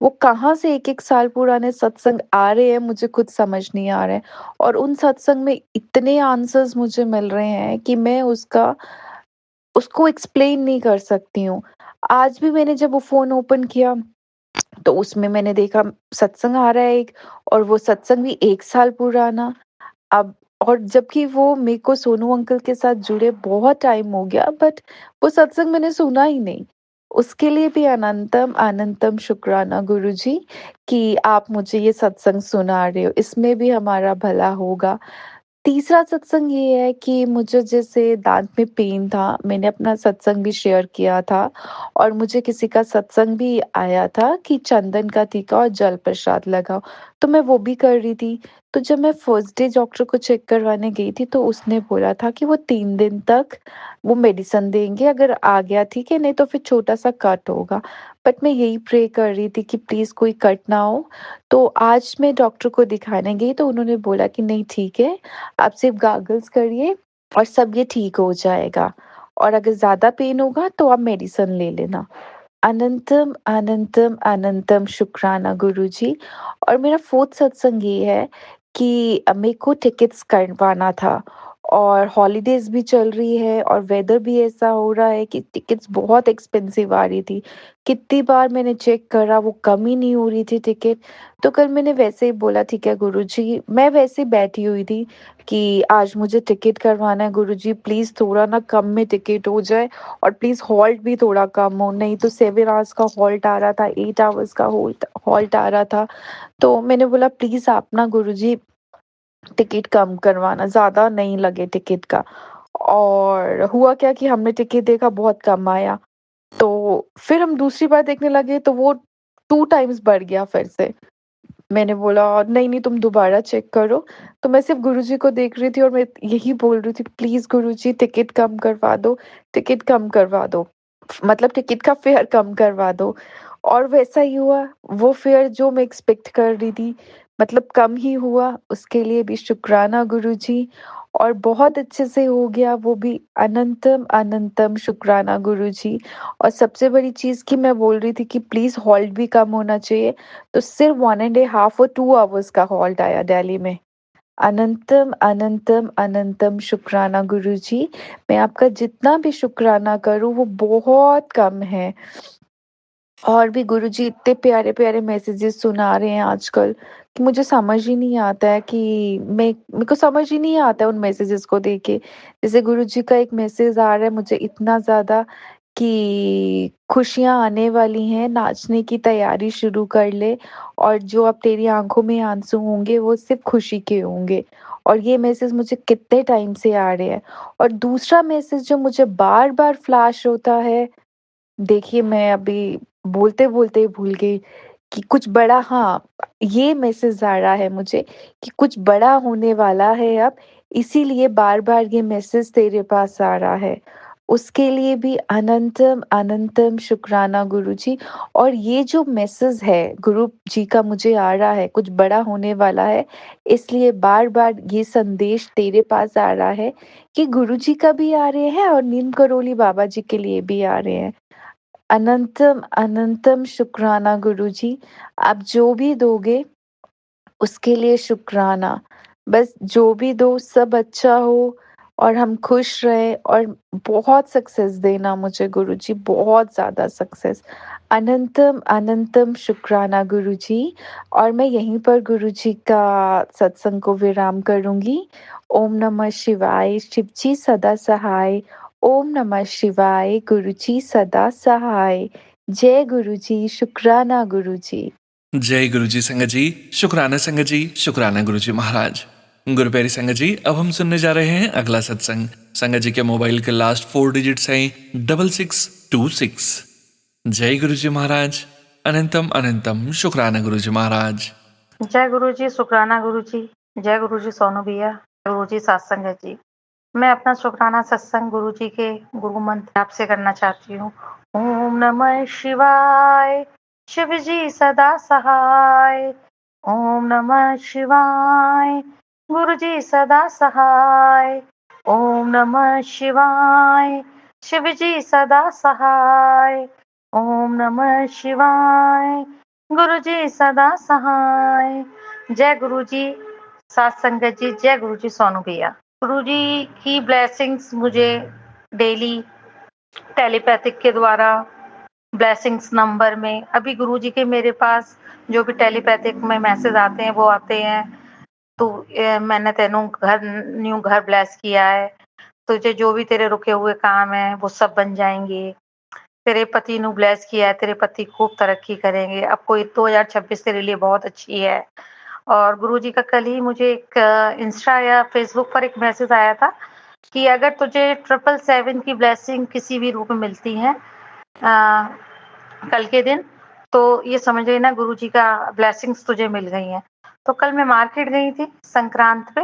वो कहाँ से 1-1 साल पुराने सत्संग आ रहे हैं, मुझे खुद समझ नहीं आ रहा है। और उन सत्संग में इतने आंसर्स मुझे मिल रहे हैं कि मैं उसको एक्सप्लेन नहीं कर सकती हूँ। आज भी मैंने जब वो फ़ोन ओपन किया, तो उसमें मैंने देखा सत्संग आ रहा है एक, और वो सत्संग भी 1 साल पुराना। अब, और जबकि वो मेरे को सोनू अंकल के साथ जुड़े बहुत टाइम हो गया, बट वो सत्संग मैंने सुना ही नहीं। उसके लिए भी अनंतम अनंतम शुक्राना गुरुजी कि आप मुझे ये सत्संग सुना रहे हो, इसमें भी हमारा भला होगा। तीसरा सत्संग ये है कि मुझे जैसे दाँत में पेन था, मैंने अपना सत्संग भी शेयर किया था, और मुझे किसी का सत्संग भी आया था कि चंदन का टीका और जल प्रसाद लगाओ, तो मैं वो भी कर रही थी। तो जब मैं फर्स्ट डे डॉक्टर को चेक करवाने गई थी, तो उसने बोला था कि वो 3 दिन तक वो मेडिसिन देंगे, अगर आ गया ठीक है, नहीं तो फिर छोटा-सा कट होगा। बट मैं यही प्रे कर रही थी कि प्लीज़ कोई कट ना हो। तो आज मैं डॉक्टर को दिखाने गई, तो उन्होंने बोला कि नहीं ठीक है, आप सिर्फ गॉगल्स करिए और सब ये ठीक हो जाएगा, और अगर ज़्यादा पेन होगा तो आप मेडिसिन ले लेना। अनंतम अनंतम अनंतम शुक्राना गुरुजी। और मेरा 4th सत्संग ये है कि मेरे को टिकट्स करवाना था, और हॉलीडेज़ भी चल रही है, और वेदर भी ऐसा हो रहा है कि टिकट्स बहुत एक्सपेंसिव आ रही थी। कितनी बार मैंने चेक करा, वो कम ही नहीं हो रही थी टिकट। तो कल मैंने वैसे ही बोला ठीक है गुरुजी, मैं वैसे ही बैठी हुई थी कि आज मुझे टिकट करवाना है गुरुजी, प्लीज़ थोड़ा ना कम में टिकट हो जाए, और प्लीज़ हॉल्ट भी थोड़ा कम हो, नहीं तो 7 आवर्स का हॉल्ट आ रहा था, 8 आवर्स का हॉल्ट हॉल्ट आ रहा था। तो मैंने बोला प्लीज़ आप ना गुरुजी टिकट कम करवाना, ज़्यादा नहीं लगे टिकट का। और हुआ क्या कि हमने टिकट देखा, बहुत कम आया। तो फिर हम दूसरी बार देखने लगे, तो वो 2 टाइम्स बढ़ गया फिर से। मैंने बोला नहीं, नहीं तुम दोबारा चेक करो। तो मैं सिर्फ़ गुरुजी को देख रही थी, और मैं यही बोल रही थी प्लीज़ गुरुजी टिकट कम करवा दो, टिकट कम करवा दो। मतलब टिकट का फेयर कम करवा दो। और वैसा ही हुआ, वो फेयर जो मैं एक्सपेक्ट कर रही थी, मतलब कम ही हुआ, उसके लिए भी शुक्राना गुरुजी। और बहुत अच्छे से हो गया वो भी, अनंतम अनंतम शुक्राना गुरुजी। और सबसे बड़ी चीज़ कि मैं बोल रही थी कि प्लीज़ हॉल्ट भी कम होना चाहिए, तो सिर्फ़ 1 एंड अ हाफ और 2 आवर्स का हॉल्ट आया दिल्ली में। अनंतम अनंतम अनंतम शुक्राना गुरुजी। मैं आपका जितना भी शुक्राना करूँ वो बहुत कम है। और भी गुरुजी इतने प्यारे-प्यारे मैसेजेस सुना रहे हैं आजकल कि मुझे समझ ही नहीं आता है कि मेरे को समझ ही नहीं आता है उन मैसेजेस को देख के। जैसे गुरुजी का एक मैसेज आ रहा है मुझे इतना ज़्यादा कि खुशियाँ आने वाली हैं, नाचने की तैयारी शुरू कर ले, और जो अब तेरी आँखों में आँसू होंगे वो सिर्फ़ खुशी के होंगे। और ये मैसेज मुझे कितने टाइम से आ रहे हैं। और दूसरा मैसेज जो मुझे बार-बार फ्लैश होता है, देखिए मैं अभी बोलते-बोलते ही भूल गई कि कुछ बड़ा, हाँ, ये मैसेज आ रहा है मुझे कि कुछ बड़ा होने वाला है अब, इसीलिए बार-बार ये मैसेज तेरे पास आ रहा है। उसके लिए भी अनंतम अनंतम शुक्राना गुरुजी। और ये जो मैसेज है गुरु जी का मुझे आ रहा है, कुछ बड़ा होने वाला है, इसलिए बार-बार ये संदेश तेरे पास आ रहा है कि गुरुजी का भी आ रहे हैं और नीम करोली बाबा जी के लिए भी आ रहे हैं। अनंतम अनंतम शुक्राना गुरुजी। आप जो भी दोगे उसके लिए शुक्राना। बस जो भी दो सब अच्छा हो, और हम खुश रहें, और बहुत सक्सेस देना मुझे गुरुजी, बहुत ज़्यादा सक्सेस। अनंतम अनंतम शुक्राना गुरुजी। और मैं यहीं पर गुरुजी का सत्संग को विराम करूँगी। ओम नमः शिवाय, शिव जी सदा सहाय। ओम नमः शिवाय, गुरुजी सदा सहाय। जय गुरुजी, शुक्राना गुरुजी। जय गुरुजी संगत जी, शुक्राना संगत जी, शुक्राना गुरुजी महाराज। गुरुप्यारी संगत जी, अब हम सुनने जा रहे हैं अगला सत्संग। संगत जी के मोबाइल के लास्ट 4 डिजिट्स हैं 6626। जय गुरु जी महाराज। अनंतम अनंतम शुक्राना गुरु जी महाराज। जय गुरु जी, शुक्राना गुरु जी। जय गुरु जी सोनू भैया, गुरु जी सत्संग जी। मैं अपना शुक्राना सत्संग गुरु जी के गुरु मंत्र आपसे करना चाहती हूँ। ओम नमः शिवाय, शिव जी सदा सहाय। ओम नमः शिवाय, गुरु जी सदा सहाय। ओम नमः शिवाय, शिव जी सदा सहाय। ओम नमः शिवाय, गुरु जी सदा सहाय। जय गुरु जी सात संगत जी, जय गुरु जी सोनू भैया। गुरु जी की ब्लेसिंग्स मुझे डेली टेलीपैथिक के द्वारा ब्लेसिंग्स नंबर में, अभी गुरु जी के मेरे पास जो भी टेलीपैथिक में मैसेज आते हैं वो आते हैं। तो मैंने तेनू न्यू घर ब्लेस किया है, तुझे जो भी तेरे रुके हुए काम है वो सब बन जाएंगे। तेरे पति नु ब्लेस किया है, तेरे पति खूब तरक्की करेंगे। अब कोई 2026 तेरे लिए बहुत अच्छी है। और गुरुजी का कल ही मुझे एक इंस्टा या फेसबुक पर एक मैसेज आया था कि अगर तुझे 777 की ब्लेसिंग किसी भी रूप में मिलती है कल के दिन, तो ये समझ लेना गुरुजी का ब्लेसिंग्स तुझे मिल गई हैं। तो कल मैं मार्केट गई थी संक्रांत पे,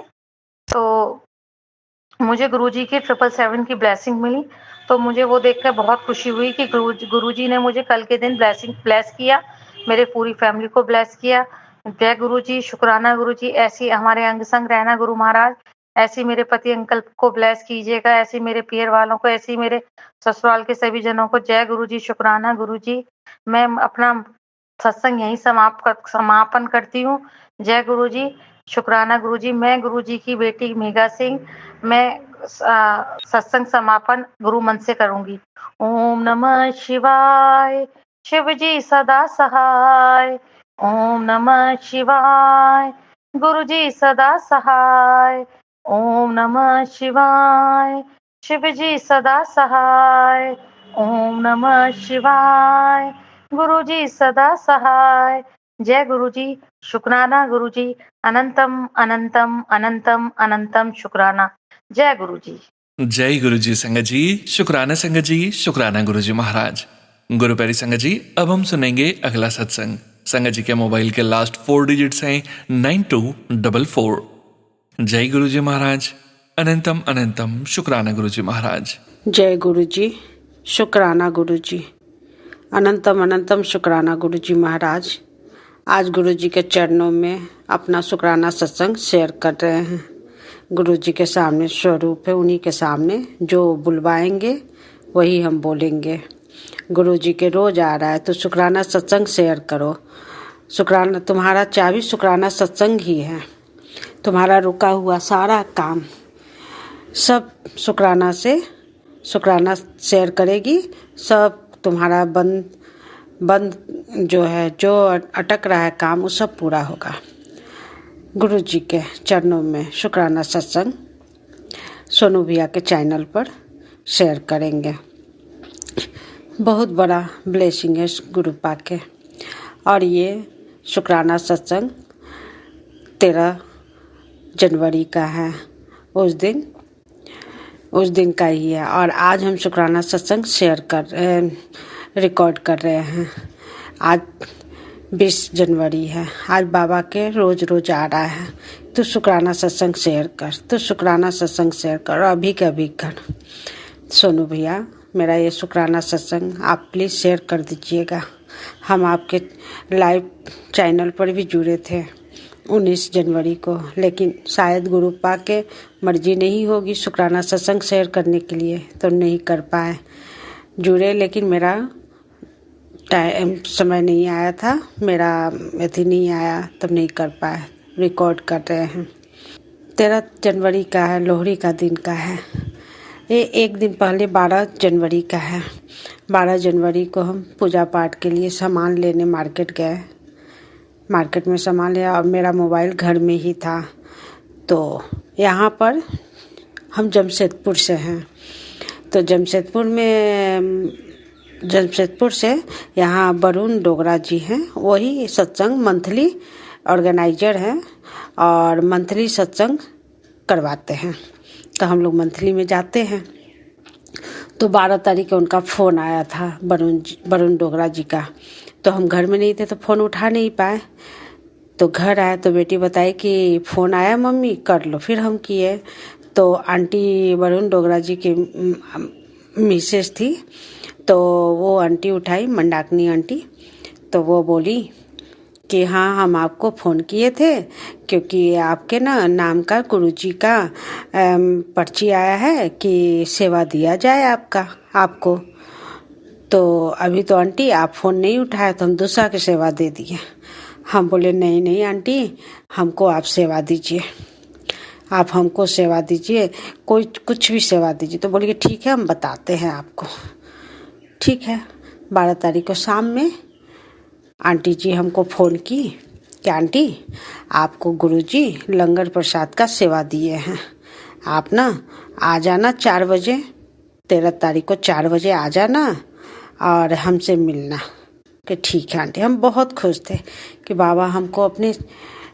तो मुझे गुरुजी की 777 की ब्लेसिंग मिली। तो मुझे वो देखकर बहुत खुशी हुई कि गुरुजी ने मुझे कल के दिन ब्लेस किया, मेरे पूरी फैमिली को ब्लेस किया। जय गुरुजी, शुक्राना गुरुजी। ऐसी हमारे अंग संग रहना गुरु महाराज, ऐसी मेरे पति अंकल को ब्लेस कीजिएगा, ऐसी मेरे पियर वालों को, ऐसी मेरे ससुराल के सभी जनों को। जय गुरुजी, शुक्राना गुरुजी। मैं अपना सत्संग यहीं समापन करती हूँ। जय गुरुजी, शुक्राना गुरुजी। मैं गुरुजी की बेटी मेघा सिंह, मैं सत्संग समापन गुरु मन से करूंगी। ओम नमः शिवाय, शिव जी सदा सहाय। ओम नमः शिवाय, गुरु जी सदा सहाय। ओम नमः शिवाय, शिव जी सदा सहाय। ओम नमः शिवाय, गुरु जी सदा सहाय। जय गुरु जी, शुक्राना गुरु जी। अनंतम अनंतम अनंतम अनंतम शुक्राना। जय गुरु जी। जय गुरु जी संगत जी, शुक्राना संगत जी, शुक्राना गुरु जी महाराज। गुरु प्यारी संगत जी, अब हम सुनेंगे अगला सत्संग। संगत जी के मोबाइल के लास्ट 4 डिजिट्स हैं 9244। जय गुरु जी महाराज। अनंतम अनंतम शुक्राना गुरु जी महाराज। जय गुरु जी, शुक्राना गुरु जी। अनंतम अनंतम शुक्राना गुरु जी महाराज। आज गुरु जी के चरणों में अपना शुक्राना सत्संग शेयर कर रहे हैं। गुरु जी के सामने स्वरूप है, उन्हीं के सामने जो बुलवाएंगे वही हम बोलेंगे। गुरु जी के रोज आ रहा है तो शुक्राना सत्संग शेयर करो। शुक्राना तुम्हारा चाबी शुक्राना सत्संग ही है। तुम्हारा रुका हुआ सारा काम सब शुक्राना शेयर करेगी। सब तुम्हारा बंद जो है, जो अटक रहा है काम, वो सब पूरा होगा। गुरु जी के चरणों में शुक्राना सत्संग सोनू भैया के चैनल पर शेयर करेंगे। बहुत बड़ा ब्लेसिंग है गुरु पाके। और ये शुक्राना सत्संग 13 जनवरी का है, उस दिन का ही है। और आज हम शुक्राना सत्संग रिकॉर्ड कर रहे हैं। आज 20 जनवरी है। आज बाबा के रोज आ रहा है तो शुक्राना सत्संग शेयर कर, तो शुक्राना सत्संग शेयर कर, अभी के अभी कर। सोनू भैया, मेरा ये शुक्राना सत्संग आप प्लीज़ शेयर कर दीजिएगा। हम आपके लाइव चैनल पर भी जुड़े थे 19 जनवरी को, लेकिन शायद गुरु पाक के मर्जी नहीं होगी शुक्राना सत्संग शेयर करने के लिए, तो नहीं कर पाए जुड़े। लेकिन मेरा टाइम समय नहीं आया था, मेरा अथी नहीं आया, तब नहीं कर पाए। रिकॉर्ड कर रहे हैं। 13 जनवरी का है, लोहड़ी का दिन का है। ये एक दिन पहले 12 जनवरी का है। 12 जनवरी को हम पूजा पाठ के लिए सामान लेने मार्केट गए। मार्केट में सामान लिया और मेरा मोबाइल घर में ही था। तो यहाँ पर हम जमशेदपुर से हैं, तो जमशेदपुर से यहाँ वरुण डोगरा जी हैं, वही सत्संग मंथली ऑर्गेनाइजर हैं और मंथली सत्संग करवाते हैं। तो हम लोग मंथली में जाते हैं। तो 12 तारीख को उनका फ़ोन आया था, वरुण डोगरा जी का। तो हम घर में नहीं थे तो फ़ोन उठा नहीं पाए। तो घर आए तो बेटी बताई कि फ़ोन आया मम्मी, कर लो। फिर हम किए तो आंटी वरुण डोगरा जी की मिसेस थी, तो वो आंटी उठाई, मंडाकनी आंटी। तो वो बोली कि हाँ, हम आपको फ़ोन किए थे क्योंकि आपके ना नाम का गुरुजी का पर्ची आया है कि सेवा दिया जाए आपको। तो अभी तो आंटी आप फ़ोन नहीं उठाए तो हम दूसरा की सेवा दे दिए। हम बोले नहीं आंटी, हमको आप सेवा दीजिए, आप हमको सेवा दीजिए, कोई कुछ भी सेवा दीजिए। तो बोलिए ठीक है, हम बताते हैं आपको। ठीक है। 12 तारीख को शाम में आंटी जी हमको फ़ोन की कि आंटी आपको गुरुजी लंगर प्रसाद का सेवा दिए हैं, आप ना आ जाना 4 बजे, 13 तारीख को 4 बजे आ जाना और हमसे मिलना। कि ठीक है आंटी। हम बहुत खुश थे कि बाबा हमको अपने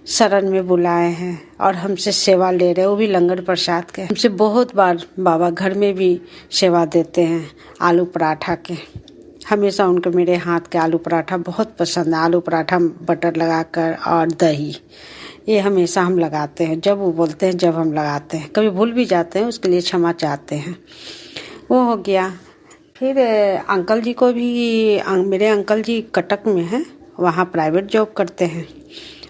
शरण में बुलाए हैं और हमसे सेवा ले रहे, वो भी लंगर प्रसाद के। हमसे बहुत बार बाबा घर में भी सेवा देते हैं आलू पराठा के। हमेशा उनके मेरे हाथ के आलू पराठा बहुत पसंद है। आलू पराठा बटर लगाकर और दही, ये हमेशा हम लगाते हैं। जब वो बोलते हैं जब हम लगाते हैं, कभी भूल भी जाते हैं, उसके लिए क्षमा चाहते हैं। वो हो गया। फिर अंकल जी को भी, मेरे अंकल जी कटक में हैं, वहाँ प्राइवेट जॉब करते हैं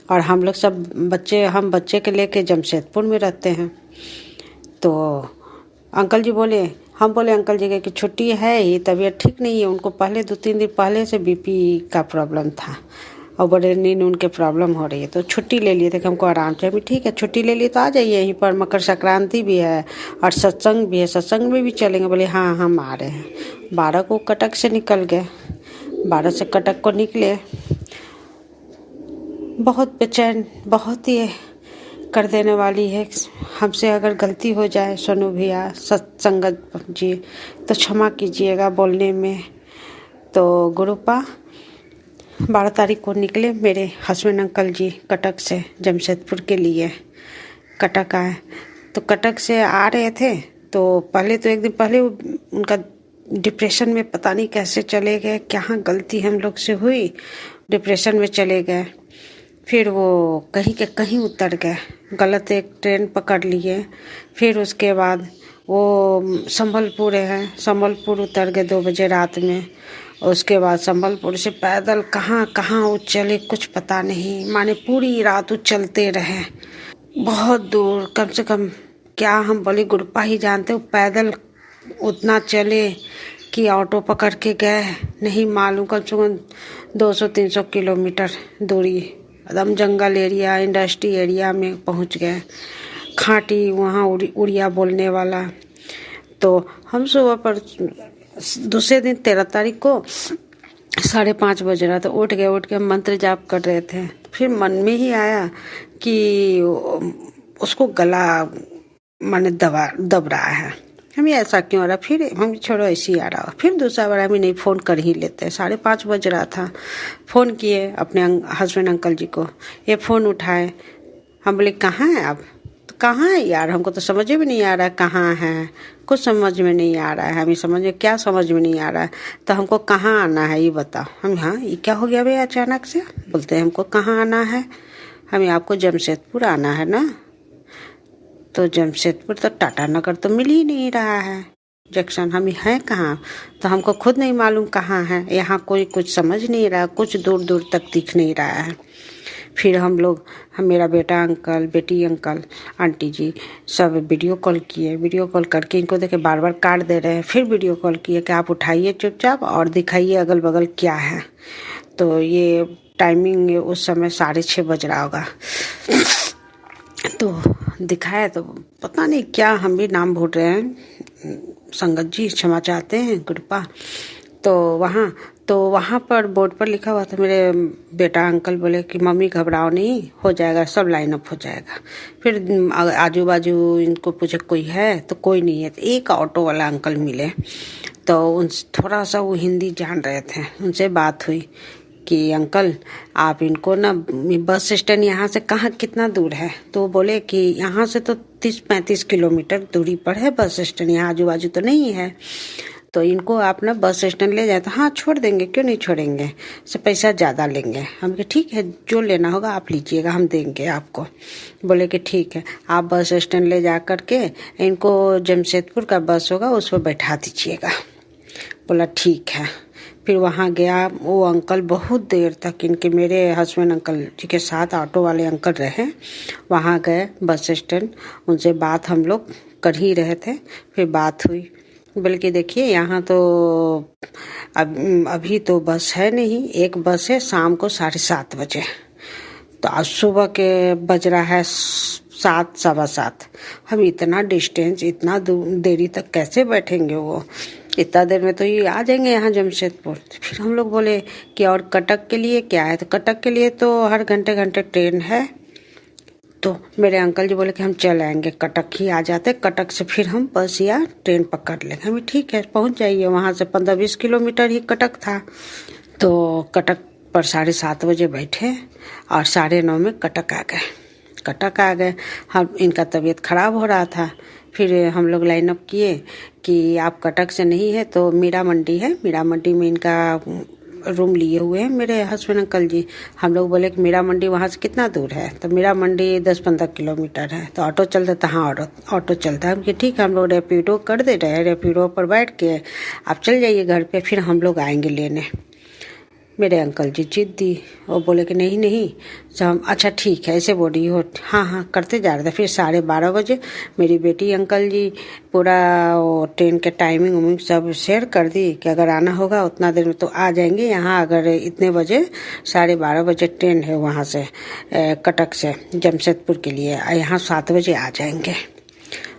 और हम लोग सब बच्चे के लेके जमशेदपुर में रहते हैं। तो अंकल जी बोले, हम बोले अंकल जी की छुट्टी है ही, तबीयत ठीक नहीं है उनको। पहले 2-3 दिन पहले से बीपी का प्रॉब्लम था और बड़े नींद उनके प्रॉब्लम हो रही है, तो छुट्टी ले लिए थे कि हमको आराम चाहिए। भी ठीक है, छुट्टी ले लिए तो आ जाइए, यहीं पर मकर संक्रांति भी है और सत्संग भी है, सत्संग में भी चलेंगे। बोले हाँ हम आ रहे हैं। 12 को कटक से निकल गए। 12 से कटक को निकले, बहुत बेचैन, बहुत ही कर देने वाली है। हमसे अगर गलती हो जाए सोनू भैया, सत्संगत जी, तो क्षमा कीजिएगा बोलने में। तो गुरुपा 12 तारीख को निकले मेरे हस्बैंड अंकल जी कटक से जमशेदपुर के लिए। कटक आए तो कटक से आ रहे थे तो पहले तो एक दिन पहले उनका डिप्रेशन में पता नहीं कैसे चले गए, क्या गलती हम लोग से हुई, डिप्रेशन में चले गए। फिर वो कहीं के कहीं उतर गए, गलत एक ट्रेन पकड़ लिए। फिर उसके बाद वो संबलपुर है, संबलपुर उतर गए 2 बजे रात में। उसके बाद संबलपुर से पैदल कहाँ कहाँ उछले कुछ पता नहीं, माने पूरी रात उछलते रहे बहुत दूर, कम से कम क्या हम बोले गुरुपा ही जानते हो, पैदल उतना चले कि ऑटो पकड़ के गए नहीं मालूम, कम से कम 200-300 किलोमीटर दूरी, एकदम जंगल एरिया, इंडस्ट्री एरिया में पहुंच गए। खाटी वहाँ उड़िया बोलने वाला। तो हम सुबह पर दूसरे दिन 13 तारीख को 5:30 बज रहा था, उठ के मंत्र जाप कर रहे थे। फिर मन में ही आया कि उसको गला माने दब रहा है, हमें ऐसा क्यों आ रहा। फिर हम छोड़ो ऐसे ही आ रहा। फिर दूसरा बार हमें नहीं, फ़ोन कर ही लेते। 5:30 बज रहा था, फ़ोन किए अपने हस्बैंड अंकल जी को, ये फ़ोन उठाए। हम बोले कहाँ हैं आप? तो कहाँ है यार, हमको तो समझ में नहीं आ रहा है कहाँ है, कुछ समझ में नहीं आ रहा है। हमें क्या समझ में नहीं आ रहा है, तो हमको कहाँ आना है ये बताओ। हम हाँ ये क्या हो गया भैया अचानक से, बोलते हैं हमको कहाँ आना है, हमें आपको जमशेदपुर आना है ना। तो जमशेदपुर तो टाटा नगर तो मिल ही नहीं रहा है जंक्शन, हम हैं कहाँ, तो हमको खुद नहीं मालूम कहाँ है। यहाँ कोई कुछ समझ नहीं रहा, कुछ दूर दूर तक दिख नहीं रहा है। फिर हम मेरा बेटा अंकल, बेटी अंकल, आंटी जी सब वीडियो कॉल किए। वीडियो कॉल करके इनको देखे बार बार काट दे रहे हैं। फिर वीडियो कॉल किए कि आप उठाइए चुपचाप और दिखाइए अगल बगल क्या है। तो ये टाइमिंग उस समय 6:30 बज रहा होगा। तो दिखाया तो पता नहीं क्या, हम भी नाम भूल रहे हैं, संगत जी क्षमा चाहते हैं कृपा। तो वहाँ पर बोर्ड पर लिखा हुआ था। मेरे बेटा अंकल बोले कि मम्मी घबराओ नहीं, हो जाएगा, सब लाइन अप हो जाएगा। फिर आजू बाजू इनको पूछे कोई है, तो कोई नहीं है। तो एक ऑटो वाला अंकल मिले, तो उनसे थोड़ा सा वो हिंदी जान रहे थे, उनसे बात हुई कि अंकल आप इनको ना बस स्टैंड यहाँ से कहाँ कितना दूर है। तो बोले कि यहाँ से तो 30-35 किलोमीटर दूरी पर है बस स्टैंड, यहाँ आजू बाजू तो नहीं है। तो इनको आप ना बस स्टैंड ले जाए तो हाँ छोड़ देंगे, क्यों नहीं छोड़ेंगे, से पैसा ज़्यादा लेंगे। हम कहे ठीक है, जो लेना होगा आप लीजिएगा, हम देंगे आपको। बोले कि ठीक है, आप बस स्टैंड ले जा करके इनको जमशेदपुर का बस होगा उस पर बैठा दीजिएगा। बोला ठीक है। फिर वहाँ गया, वो अंकल बहुत देर तक इनके मेरे हस्बैंड अंकल जी के साथ ऑटो वाले अंकल रहे। वहाँ गए बस स्टैंड, उनसे बात हम लोग कर ही रहे थे। फिर बात हुई, बल्कि देखिए यहाँ तो अभी तो बस है नहीं, एक बस है शाम को 7:30 बजे। तो आज सुबह के बज रहा है 7, 7:15। हम इतना डिस्टेंस, इतना देरी तक कैसे बैठेंगे, वो इतना देर में तो ये आ जाएंगे यहाँ जमशेदपुर। फिर हम लोग बोले कि और कटक के लिए क्या है, तो कटक के लिए तो हर घंटे घंटे ट्रेन है। तो मेरे अंकल जी बोले कि हम चल आएंगे, कटक ही आ जाते, कटक से फिर हम बस या ट्रेन पकड़ लेंगे। हमें ठीक है, पहुंच जाइए। वहाँ से 15-20 किलोमीटर ही कटक था। तो कटक पर 7:30 बजे बैठे और 9:30 में कटक आ गए। कटक आ गए, हम इनका तबीयत खराब हो रहा था। फिर हम लोग लाइन अप किए कि आप कटक से नहीं है तो मीरा मंडी है, मीरा मंडी में इनका रूम लिए हुए हैं मेरे हस्बैंड अंकल जी। हम लोग बोले कि मीरा मंडी वहाँ से कितना दूर है, तो मीरा मंडी 10-15 किलोमीटर है। तो ऑटो चलता था, हाँ ऑटो चलता है। हम कि ठीक है, हम लोग रैपिडो कर दे रहे हैं, रैपिडो पर बैठ के आप चल जाइए घर पे, फिर हम लोग आएंगे लेने। मेरे अंकल जी जिद्दी, वो बोले कि नहीं नहीं। तो हम अच्छा ठीक है, ऐसे बोली हो, हाँ करते जा रहे थे। फिर 12:30 बजे मेरी बेटी अंकल जी पूरा वो ट्रेन के टाइमिंग उमिंग सब शेयर कर दी कि अगर आना होगा उतना देर में तो आ जाएंगे यहाँ, अगर इतने बजे 12:30 बजे ट्रेन है वहाँ से कटक से जमशेदपुर के लिए, यहाँ 7 बजे आ जाएंगे।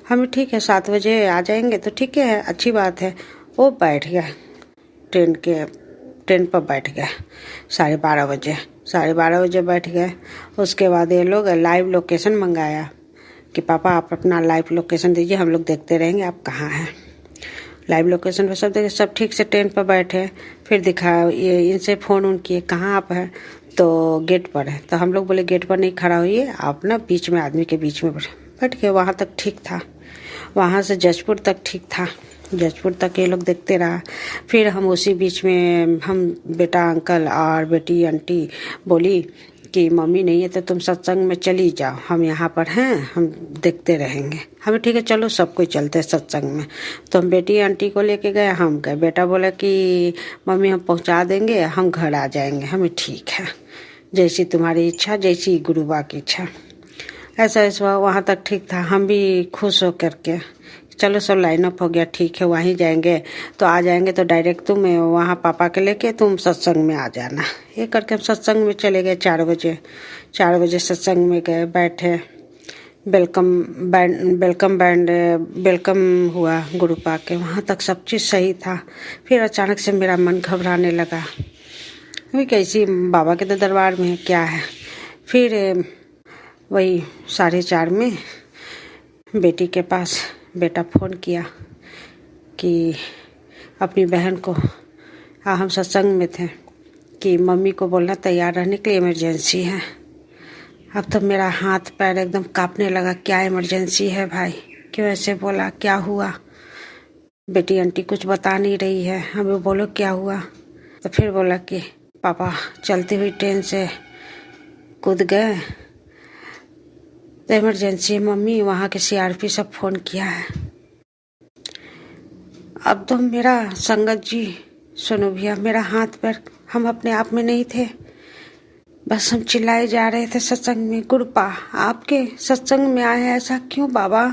हमें ठीक है, 7 बजे आ जाएंगे तो ठीक है, अच्छी बात है। वो बैठ गया ट्रेन पर बैठ गए 12:30 बजे, 12:30 बजे बैठ गए। उसके बाद ये लोग लाइव लोकेशन मंगाया कि पापा आप अपना लाइव लोकेशन दीजिए, हम लोग देखते रहेंगे आप कहाँ हैं। लाइव लोकेशन पर सब देखे, सब ठीक से ट्रेन पर बैठे। फिर दिखा, ये इनसे फ़ोन उन किए कहाँ आप हैं, तो गेट पर है। तो हम लोग बोले गेट पर नहीं खड़ा होइए, आप ना बीच में, आदमी के बीच में बैठ गए। वहाँ तक ठीक था, वहाँ से जजपुर तक ठीक था, जजपुर तक ये लोग देखते रहा। फिर हम उसी बीच में, हम बेटा अंकल और बेटी आंटी बोली कि मम्मी नहीं है तो तुम सत्संग में चली जाओ, हम यहाँ पर हैं, हम देखते रहेंगे। हमें ठीक है, चलो सब कोई चलते हैं सत्संग में। तो हम बेटी आंटी को लेके गए, हम गए। बेटा बोला कि मम्मी हम पहुँचा देंगे, हम घर आ जाएंगे। हमें ठीक है, जैसी तुम्हारी इच्छा, जैसी गुरुबा की इच्छा। ऐसा वहाँ तक ठीक था। हम भी खुश हो करके चलो सब लाइन अप हो गया, ठीक है वहीं जाएंगे, तो आ जाएंगे तो डायरेक्ट तुम वहाँ पापा के लेके तुम सत्संग में आ जाना। ये करके हम सत्संग में चले गए 4 बजे सत्संग में गए, बैठे। वेलकम हुआ गुरुपा के, वहाँ तक सब चीज़ सही था। फिर अचानक से मेरा मन घबराने लगा, अभी कैसी बाबा के तो दरबार में क्या है। फिर वही 4:30 में बेटी के पास बेटा फ़ोन किया कि अपनी बहन को, हम सत्संग में थे, कि मम्मी को बोलना तैयार रहने के लिए, इमरजेंसी है। अब तो मेरा हाथ पैर एकदम कांपने लगा, क्या इमरजेंसी है भाई, क्यों ऐसे बोला, क्या हुआ। बेटी आंटी कुछ बता नहीं रही है, हमें बोलो क्या हुआ। तो फिर बोला कि पापा चलती हुई ट्रेन से कूद गए, तो इमरजेंसी मम्मी, वहाँ के CRP सब फ़ोन किया है। अब तो मेरा संगत जी, सुनो भैया, मेरा हाथ पैर, हम अपने आप में नहीं थे, बस हम चिल्लाए जा रहे थे सत्संग में, गुरुपा आपके सत्संग में आए हैं, ऐसा क्यों बाबा,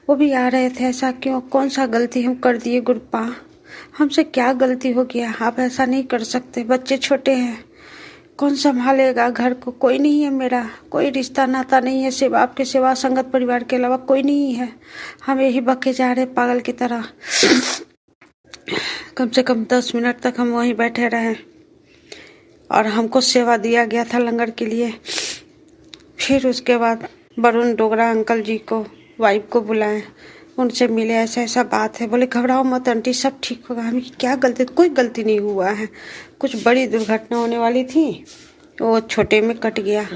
वो भी आ रहे थे, ऐसा क्यों, कौन सा गलती हम कर दिए गुरुपा, हमसे क्या गलती हो गया, आप ऐसा नहीं कर सकते, बच्चे छोटे हैं, कौन संभालेगा घर को, कोई नहीं है मेरा, कोई रिश्ता नाता नहीं है, सिर्फ आपके सिवा संगत परिवार के अलावा कोई नहीं है, हम यही बके जा रहे पागल की तरह। कम से कम 10 मिनट तक हम वहीं बैठे रहे और हमको सेवा दिया गया था लंगर के लिए। फिर उसके बाद वरुण डोगरा अंकल जी को, वाइफ को बुलाए, उनसे मिले, ऐसा बात है। बोले घबराओ मत आंटी, सब ठीक होगा। हमें क्या गलती, कोई गलती नहीं हुआ है, कुछ बड़ी दुर्घटना होने वाली थी, वो छोटे में कट गया।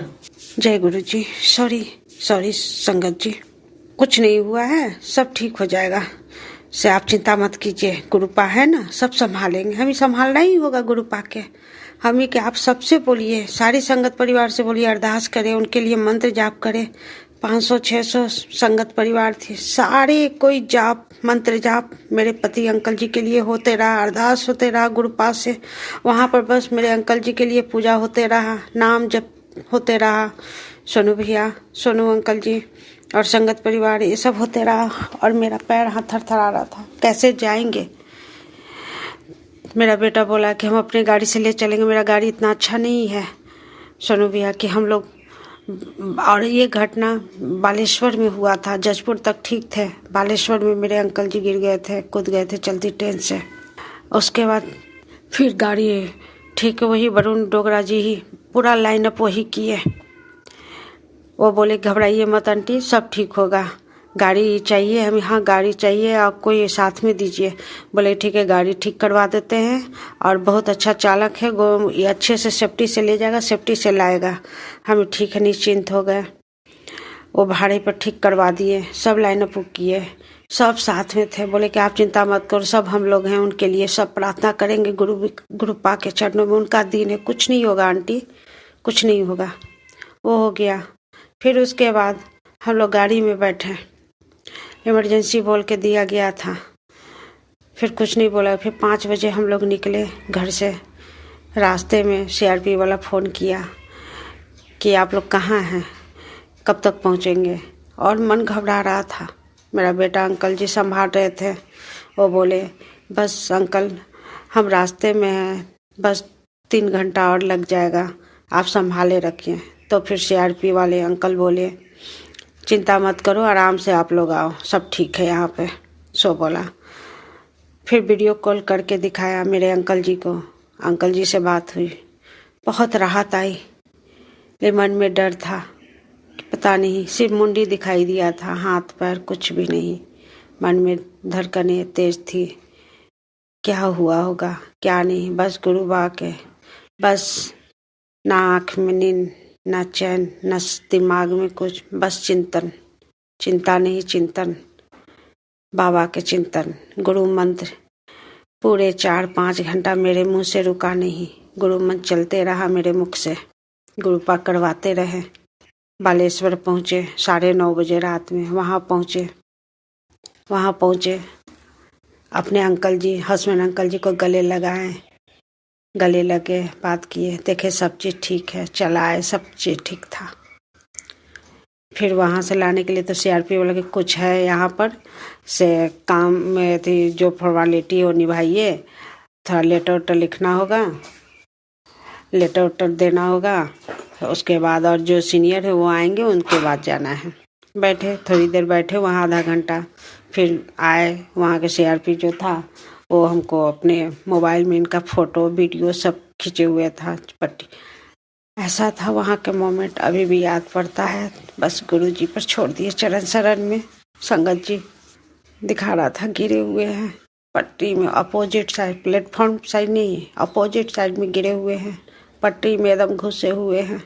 जय गुरु जी, सॉरी संगत जी। कुछ नहीं हुआ है, सब ठीक हो जाएगा। से आप चिंता मत कीजिए, गुरुपा है ना, सब संभालेंगे। हमें संभालना ही होगा गुरुपा के। हम ही के आप सबसे बोलिए, सारी संगत परिवार से बोलिए, अरदास करें, उनके लिए मंत्र जाप करें। 500-600 संगत परिवार थे, सारे कोई जाप मंत्र जाप मेरे पति अंकल जी के लिए होते रहा, अरदास होते रहा गुरुपा से। वहाँ पर बस मेरे अंकल जी के लिए पूजा होते रहा, नाम जप होते रहा। सोनू भैया, सोनू अंकल जी और संगत परिवार ये सब होते रहा। और मेरा पैर हाथ थरथरा रहा था, कैसे जाएंगे। मेरा बेटा बोला कि हम अपनी गाड़ी से ले चलेंगे, मेरा गाड़ी इतना अच्छा नहीं है सोनू भैया कि हम लोग। और ये घटना बालेश्वर में हुआ था, जजपुर तक ठीक थे, बालेश्वर में मेरे अंकल जी गिर गए थे, कूद गए थे चलती ट्रेन से। उसके बाद फिर गाड़ी ठीक है, वही वरुण डोगरा जी ही पूरा लाइनअप वही किए। वो बोले घबराइए मत आंटी, सब ठीक होगा, गाड़ी चाहिए हमें, हाँ गाड़ी चाहिए, आप कोई साथ में दीजिए। बोले ठीक है, गाड़ी ठीक करवा देते हैं, और बहुत अच्छा चालक है, ये अच्छे से सेफ्टी से ले जाएगा, सेफ्टी से लाएगा। हम ठीक है, निश्चिंत हो गए। वो भाड़े पर ठीक करवा दिए, सब लाइनअप किए, सब साथ में थे। बोले कि आप चिंता मत करो, सब हम लोग हैं, उनके लिए सब प्रार्थना करेंगे, गुरुपा के चरणों में, उनका दिन है, कुछ नहीं होगा आंटी, कुछ नहीं होगा। वो हो गया। फिर उसके बाद हम लोग गाड़ी में बैठे, इमरजेंसी बोल के दिया गया था, फिर कुछ नहीं बोला। फिर 5 बजे हम लोग निकले घर से। रास्ते में CRP वाला फ़ोन किया कि आप लोग कहाँ हैं, कब तक पहुँचेंगे। और मन घबरा रहा था। मेरा बेटा अंकल जी संभाल रहे थे। वो बोले बस अंकल हम रास्ते में हैं, बस 3 घंटा और लग जाएगा, आप संभाले रखिए। तो फिर CRP वाले अंकल बोले चिंता मत करो, आराम से आप लोग आओ, सब ठीक है यहाँ पे, सो बोला। फिर वीडियो कॉल करके दिखाया मेरे अंकल जी को, अंकल जी से बात हुई, बहुत राहत आई। लेकिन मन में डर था, पता नहीं, सिर्फ मुंडी दिखाई दिया था, हाथ पैर कुछ भी नहीं। मन में धड़कनें तेज थी, क्या हुआ होगा क्या नहीं। बस गुरुबा के, बस ना आँख में नींद, ना चैन, ना दिमाग में कुछ, बस चिंतन, चिंता नहीं चिंतन, बाबा के चिंतन, गुरु मंत्र। पूरे 4-5 घंटा मेरे मुंह से रुका नहीं, गुरु मंत्र चलते रहा मेरे मुख से, गुरुपा करवाते रहे। बालेश्वर पहुँचे 9:30 बजे रात में। वहाँ पहुँचे अपने अंकल जी, हस्बैंड अंकल जी को गले लगाए, गले लगे, बात किए, देखे सब चीज़ ठीक है, चलाए, सब चीज़ ठीक था। फिर वहाँ से लाने के लिए तो CRP बोला कि कुछ है यहाँ पर से काम में थी, जो फॉर्मेलिटी वो निभाइए, थोड़ा लेटर वेटर लिखना होगा, लेटर वेटर देना होगा, उसके बाद और जो सीनियर है वो आएंगे, उनके बाद जाना है। बैठे, थोड़ी देर बैठे वहाँ, आधा घंटा। फिर आए, वहाँ के CRP जो था वो हमको अपने मोबाइल में इनका फ़ोटो वीडियो सब खींचे हुए था, पट्टी। ऐसा था वहाँ के मोमेंट, अभी भी याद पड़ता है। बस गुरु जी पर छोड़ दिए चरण शरण में। संगत जी दिखा रहा था, गिरे हुए हैं पट्टी में, अपोजिट साइड, प्लेटफॉर्म साइड नहीं, अपोजिट साइड में गिरे हुए हैं, पट्टी में एकदम घुसे हुए हैं,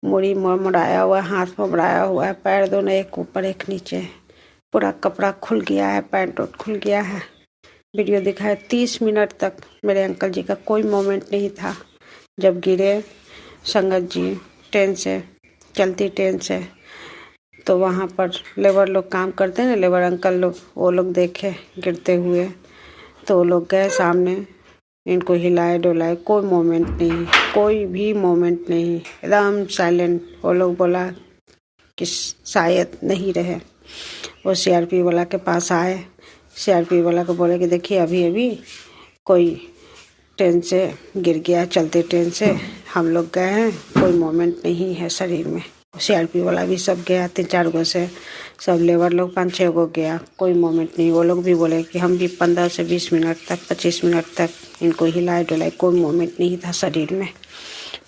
मुड़ी मुड़ाया हुआ, हाथ में मुड़ाया हुआ है, पैर दोनों एक ऊपर एक नीचे, पूरा कपड़ा खुल गया है, पैंट खुल गया है। वीडियो दिखाया 30 मिनट तक मेरे अंकल जी का कोई मोमेंट नहीं था। जब गिरे संगत जी ट्रेन से, चलती ट्रेन से, तो वहाँ पर लेबर लोग काम करते हैं ना, लेबर अंकल लोग, वो लोग देखे गिरते हुए, तो वो लोग गए सामने, इनको हिलाए डुलाए, कोई मोमेंट नहीं, कोई भी मोमेंट नहीं, एकदम साइलेंट। वो लोग बोला कि शायद नहीं रहे। वो CRP वाला के पास आए, CRP वाला को बोले कि देखिए अभी कोई ट्रेन से गिर गया, चलते ट्रेन से, हम लोग गए हैं, कोई मोमेंट नहीं है शरीर में। CRP वाला भी सब गया, 3-4 गो से, सब लेबर लोग 5-6 गो गया, कोई मोमेंट नहीं। वो लोग भी बोले कि हम भी 15 से 20 मिनट तक, 25 मिनट तक इनको हिलाए डुलाए, कोई मोमेंट नहीं था शरीर में।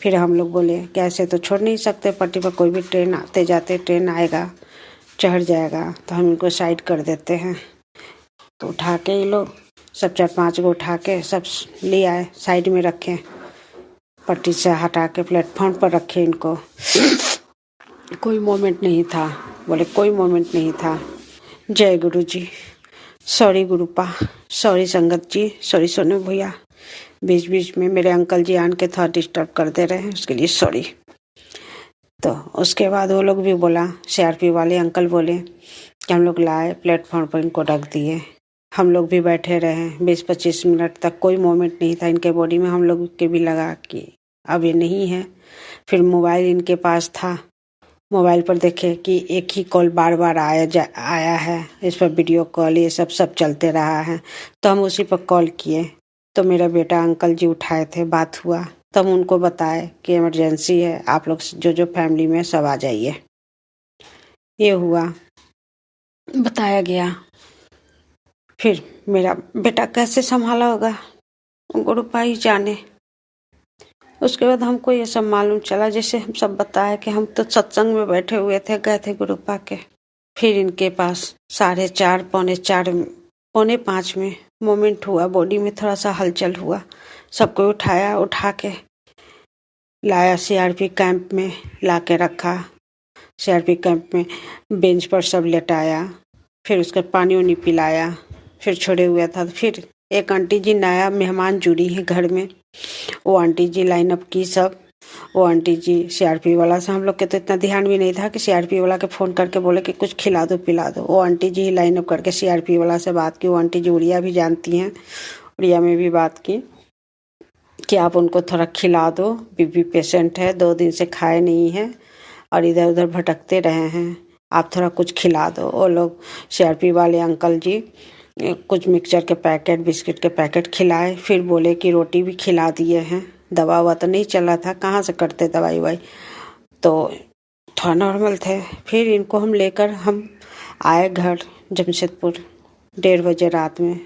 फिर हम लोग बोले कि ऐसे तो छोड़ नहीं सकते, पट्टी पर कोई भी ट्रेन आते जाते ट्रेन आएगा, चढ़ जाएगा, तो हम इनको साइड कर देते हैं। तो उठा के ये लोग सब 4-5 गो उठा के सब ले आए, साइड में रखे, पट्टी से हटा के प्लेटफॉर्म पर रखे इनको। कोई मोमेंट नहीं था। बोले कोई मोमेंट नहीं था। जय गुरु जी। सॉरी गुरुपा, सॉरी संगत जी, सॉरी सोनू भैया, बीच बीच में मेरे अंकल जी आन के थोड़ा डिस्टर्ब कर दे रहे हैं, उसके लिए सॉरी। तो उसके बाद वो लोग भी बोला, CRP वाले अंकल बोले कि हम लोग लाए प्लेटफॉर्म पर इनको रख दिए। हम लोग भी बैठे रहे 20-25 मिनट तक, कोई मोमेंट नहीं था इनके बॉडी में। हम लोग के भी लगा कि अब ये नहीं है। फिर मोबाइल इनके पास था, मोबाइल पर देखे कि एक ही कॉल बार बार आया है, इस पर वीडियो कॉल ये सब चलते रहा है। तो हम उसी पर कॉल किए, तो मेरा बेटा अंकल जी उठाए थे, बात हुआ, तब उनको बताए कि इमरजेंसी है, आप लोग जो फैमिली में सब आ जाइए। ये हुआ, बताया गया। फिर मेरा बेटा कैसे संभाला होगा गुरुपा ही जाने। उसके बाद हमको ये सब मालूम चला, जैसे हम सब बताया कि हम तो सत्संग में बैठे हुए थे, गए थे गुरुपा के। फिर इनके पास 4:30 पौने 5 में मोमेंट हुआ, बॉडी में थोड़ा सा हलचल हुआ। सबको उठाया, उठा के लाया CRP कैंप में, ला के रखा। CRP कैंप में बेंच पर सब लेटाया, फिर उसका पानी उनी पिलाया, फिर छोड़े हुआ था। फिर एक आंटी जी नया मेहमान जुड़ी है घर में, वो आंटी जी लाइन अप की सब। वो आंटी जी CRP वाला से, हम लोग के तो इतना ध्यान भी नहीं था कि CRP वाला के फ़ोन करके बोले कि कुछ खिला दो पिला दो। वो आंटी जी ही लाइन अप करके CRP वाला से बात की। वो आंटी जी उड़िया भी जानती हैं, उड़िया में भी बात की कि आप उनको थोड़ा खिला दो, BP पेशेंट है, 2 दिन से खाए नहीं है और इधर उधर भटकते रहे हैं, आप थोड़ा कुछ खिला दो। वो लोग CRP वाले अंकल जी कुछ मिक्सचर के पैकेट, बिस्किट के पैकेट खिलाए। फिर बोले कि रोटी भी खिला दिए हैं। दवा हुआ तो नहीं चला था, कहाँ से करते दवाई वाई, तो थोड़ा नॉर्मल थे। फिर इनको हम लेकर हम आए घर जमशेदपुर, 1:30 बजे रात में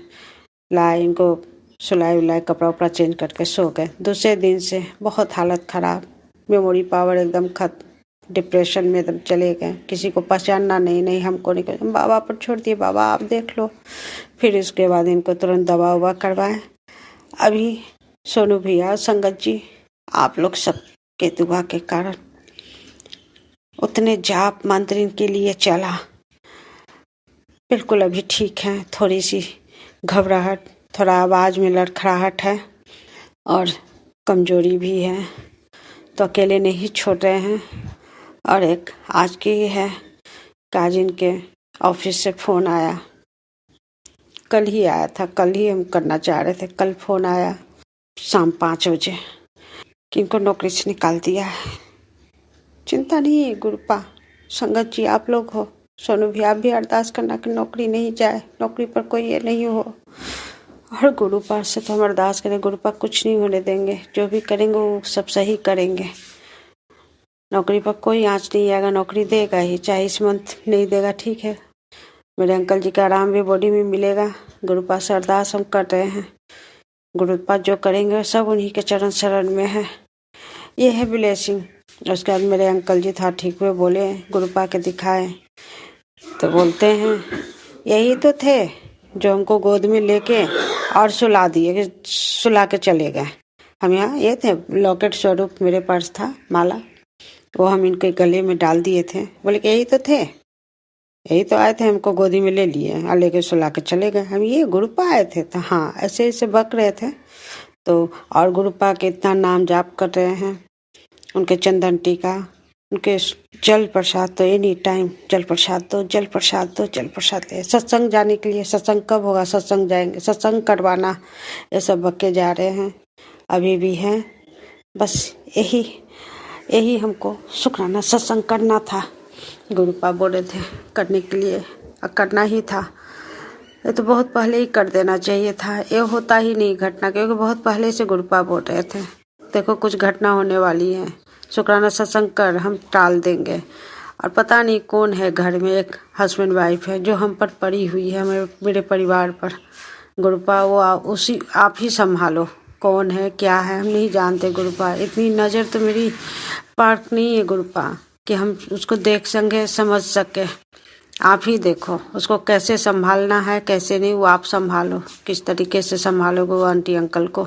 लाए इनको, सुलाए उलाए, कपड़ा उपड़ा चेंज करके सो गए। दूसरे दिन से बहुत हालत ख़राब, मेमोरी पावर एकदम खत्म, डिप्रेशन में एकदम चले गए। किसी को पहचानना नहीं हमको नहीं, बाबा पर छोड़ दिए, बाबा आप देख लो। फिर इसके बाद इनको तुरंत दवा उवा करवाए। अभी सोनू भैया, संगत जी, आप लोग सब के दुआ के कारण उतने जाप मंत्र इनके लिए चला, बिल्कुल अभी ठीक है। थोड़ी सी घबराहट, थोड़ा आवाज़ में लड़खड़ाहट है और कमजोरी भी है, तो अकेले नहीं छोड़ रहे हैं। और एक आज की है, आज इनके ऑफिस से फ़ोन आया, कल ही आया था, कल ही हम करना चाह रहे थे, कल फ़ोन आया शाम 5 बजे कि इनको नौकरी से निकाल दिया है। चिंता नहीं है गुरुपा, संगत जी आप लोग हो, सोनू भी आप भी अरदास करना कि नौकरी नहीं जाए, नौकरी पर कोई ये नहीं हो। और गुरुपा से तो हम अरदास करें, गुरुपा कुछ नहीं होने देंगे, जो भी करेंगे वो सब सही करेंगे। नौकरी पर कोई आँच नहीं आएगा, नौकरी देगा ही, चाहे इस मंथ नहीं देगा ठीक है। मेरे अंकल जी का आराम भी बॉडी में मिलेगा। गुरुपा से अरदास हम कर रहे हैं, गुरुपा जो करेंगे सब उन्हीं के चरण शरण में है। ये है ब्लेसिंग। उसके बाद मेरे अंकल जी था ठीक हुए, बोले गुरुपा के दिखाए तो बोलते हैं यही तो थे जो हमको गोद में लेके और सुला दिए, सुला के चले गए। हम यहाँ ये थे, लॉकेट स्वरूप मेरे पास था माला, वो हम इनके गले में डाल दिए थे। बोले कि यही तो थे, यही तो आए थे, हमको गोदी में ले लिए और लेके सुला के चले गए। हम ये गुरुपा आए थे, तो हाँ ऐसे ऐसे बक रहे थे। तो और गुरुपा के इतना नाम जाप कर रहे हैं, उनके चंदन टीका, उनके जल प्रसाद, तो एनी टाइम जल प्रसाद दो, जल प्रसाद दो, जल प्रसाद दे। सत्संग जाने के लिए, सत्संग कब होगा, सत्संग जाएंगे, सत्संग करवाना, ये सब बक्के जा रहे हैं, अभी भी हैं। बस यही हमको शुक्राना सत्संग करना था। गुरुपा बोले थे करने के लिए, और करना ही था। ये तो बहुत पहले ही कर देना चाहिए था, ये होता ही नहीं घटना, क्योंकि बहुत पहले से गुरुपा बोल रहे थे देखो कुछ घटना होने वाली है, शुक्राना सत्संग कर, हम टाल देंगे। और पता नहीं कौन है घर में, एक हस्बैंड वाइफ है जो हम पर पड़ी हुई है, मेरे परिवार पर। गुरुपा वो उसी आप ही संभालो, कौन है क्या है हम नहीं जानते। गुरुपा इतनी नज़र तो मेरी पार्क नहीं है गुरुपा कि हम उसको देख सकें, समझ सके। आप ही देखो उसको कैसे संभालना है, कैसे नहीं, वो आप संभालो, किस तरीके से संभालोगे वो आंटी अंकल को।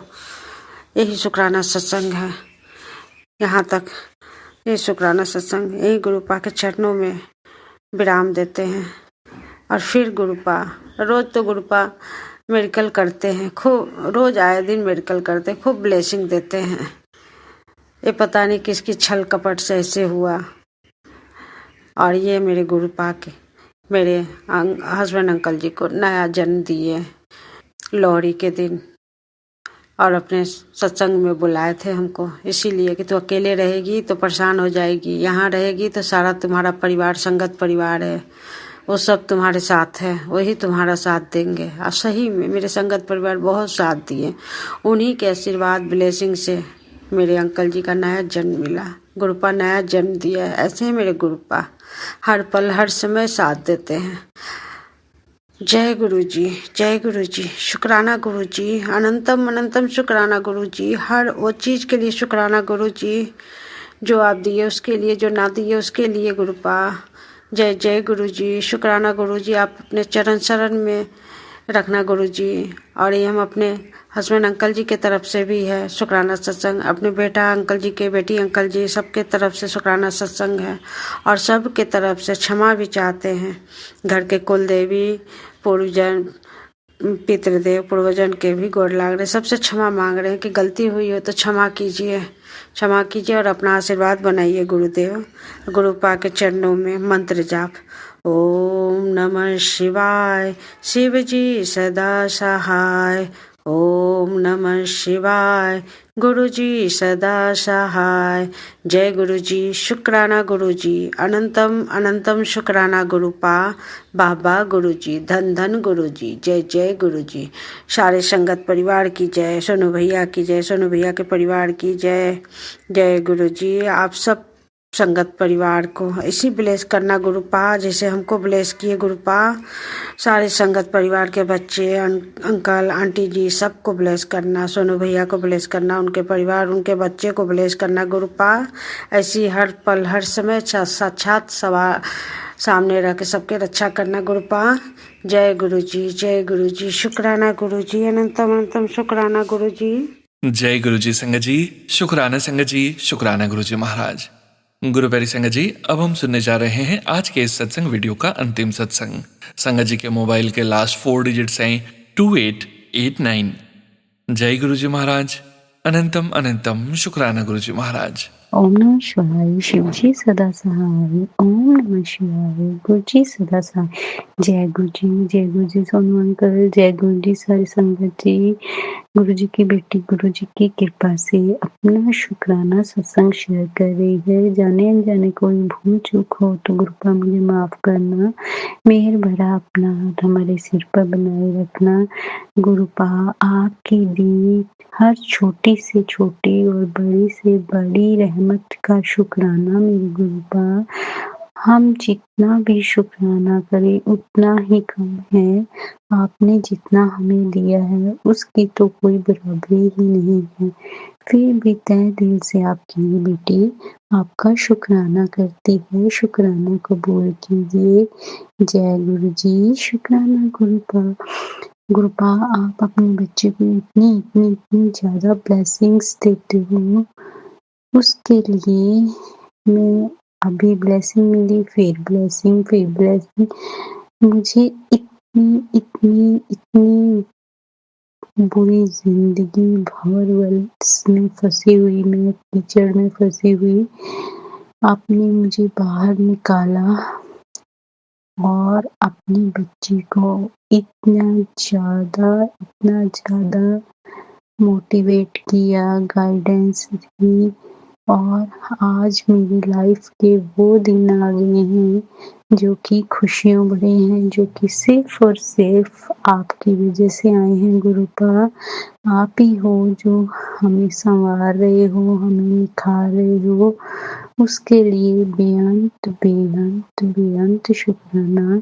यही शुक्राना सत्संग है। यहाँ तक ये शुक्राना सत्संग, यही गुरुपा के चरणों में विराम देते हैं। और फिर गुरुपा रोज तो गुरुपा मेडिकल करते हैं, खूब रोज आए दिन मेडिकल करते हैं, खूब ब्लेसिंग देते हैं। ये पता नहीं किसकी छल कपट से ऐसे हुआ। और ये मेरे गुरुपा के मेरे हस्बैंड अंकल जी को नया जन्म दिए लोहड़ी के दिन, और अपने सत्संग में बुलाए थे हमको इसीलिए कि तू अकेले रहेगी तो परेशान हो जाएगी, यहाँ रहेगी तो सारा तुम्हारा परिवार संगत परिवार है, वो सब तुम्हारे साथ है, वही तुम्हारा साथ देंगे। और सही में मेरे संगत परिवार बहुत साथ दिए। उन्हीं के आशीर्वाद ब्लेसिंग से मेरे अंकल जी का नया जन्म मिला, गुरुपा नया जन्म दिया है। ऐसे ही मेरे गुरुपा हर पल हर समय साथ देते हैं। जय गुरु जी, जय गुरु जी, शुक्राना गुरु जी, अनंतम अनंतम शुक्राना गुरु जी। हर वो चीज़ के लिए शुक्राना गुरु जी, जो आप दिए उसके लिए, जो ना दिए उसके लिए गुरुपा। जय जय गुरु जी, शुक्राना गुरु जी, आप अपने चरण शरण में रखना गुरु जी। और ये हम अपने हस्बैंड अंकल जी के तरफ से भी है शुक्राना सत्संग, अपने बेटा अंकल जी के, बेटी अंकल जी, सबके तरफ से शुक्राना सत्संग है। और सब के तरफ से क्षमा भी चाहते हैं। घर के कुल देवी, पूर्वजन, पितृदेव, पूर्वजन के भी गोड़ लाग रहे, सबसे क्षमा मांग रहे हैं कि गलती हुई हो तो क्षमा कीजिए, क्षमा कीजिए और अपना आशीर्वाद बनाइए गुरुदेव। गुरुपा के चरणों में मंत्र जाप। ओम नमः शिवाय, शिव जी सदा सहाय। ओम नमः शिवाय, गुरु जी सदा सहाय। जय गुरु जी, शुक्राना गुरु जी, अनंतम अनंतम शुक्राना गुरुपा। बाबा गुरु जी, धन धन गुरु जी, जय जय गुरु जी। सारे संगत परिवार की जय, सोनू भैया की जय, सोनू भैया के परिवार की जय। जय गुरु जी, आप सब संगत परिवार को इसी ब्लेस करना गुरुपा, जैसे हमको ब्लेस किए गुरुपा। सारे संगत परिवार के बच्चे, अंकल आंटी जी, सबको ब्लेस करना। सोनू भैया को ब्लेस करना, उनके परिवार, उनके बच्चे को ब्लेस करना गुरुपा। ऐसी हर पल हर समय साक्षात सामने रह के सबके रक्षा करना गुरुपा। जय गुरु जी, जय गुरु जी, शुक्राना गुरु जी, अनंतम अनंतम शुक्राना गुरु जी। जय गुरु जी संगत जी, शुक्राना संगत जी, शुक्राना गुरु जी महाराज। गुरु प्यारी संगत जी, अब हम सुनने जा रहे हैं आज के इस सत्संग वीडियो का अंतिम सत्संग। संगत जी के मोबाइल के लास्ट 4 डिजिट्स हैं 2889। जय गुरु जी महाराज, अनंतम अनंतम शुक्राना गुरु जी महाराज। ओम नमः शिवाय, शिव जी सदा सहाय। ओम नमः शिवाय, गुरु जी सदा सहाय। जय गुरु जी सोनू अंकल, जय गुरु जी सारी संगत जी। गुरु जी की बेटी गुरु जी की कृपा से अपना शुक्राना सत्संग शेयर कर रही है। जाने अनजाने कोई भूल चूक हो तो गुरुपा मुझे माफ करना। मेहर भरा अपना हाथ हमारे सिर पर बनाए रखना। गुरुपा आपकी दी हर छोटी से छोटी और बड़ी से बड़ी रहमत का शुक्राना मेरे गुरुपा। हम जितना भी शुक्राना करें उतना ही कम है। आपने जितना हमें दिया है उसकी तो कोई बराबरी ही नहीं है। फिर भी तहे दिल से आपकी ये बेटी आपका शुक्राना करती है। शुक्राना कबूल कीजिए। जय गुरु जी, शुक्राना गुरुपा। गुरुपा आप अपने बच्चे को इतनी ज़्यादा ब्लेसिंग्स देते हो, उसके लिए मैं अभी ब्लेसिंग मिली, फिर ब्लेसिंग। मुझे इतनी बुरी जिंदगी भर में फंसी हुई, मैं कीचड़ में फंसी हुई, आपने मुझे बाहर निकाला और अपने बच्चे को इतना ज़्यादा मोटिवेट किया, गाइडेंस दी। और आज मेरी लाइफ के वो दिन आ गए हैं जो कि खुशियों भरे हैं, जो कि सिर्फ और सिर्फ आपकी वजह से आए हैं गुरुपा। आप ही हो जो हमें संवार रहे हो, हमें निखार रहे हो, उसके लिए बेअंत शुक्राना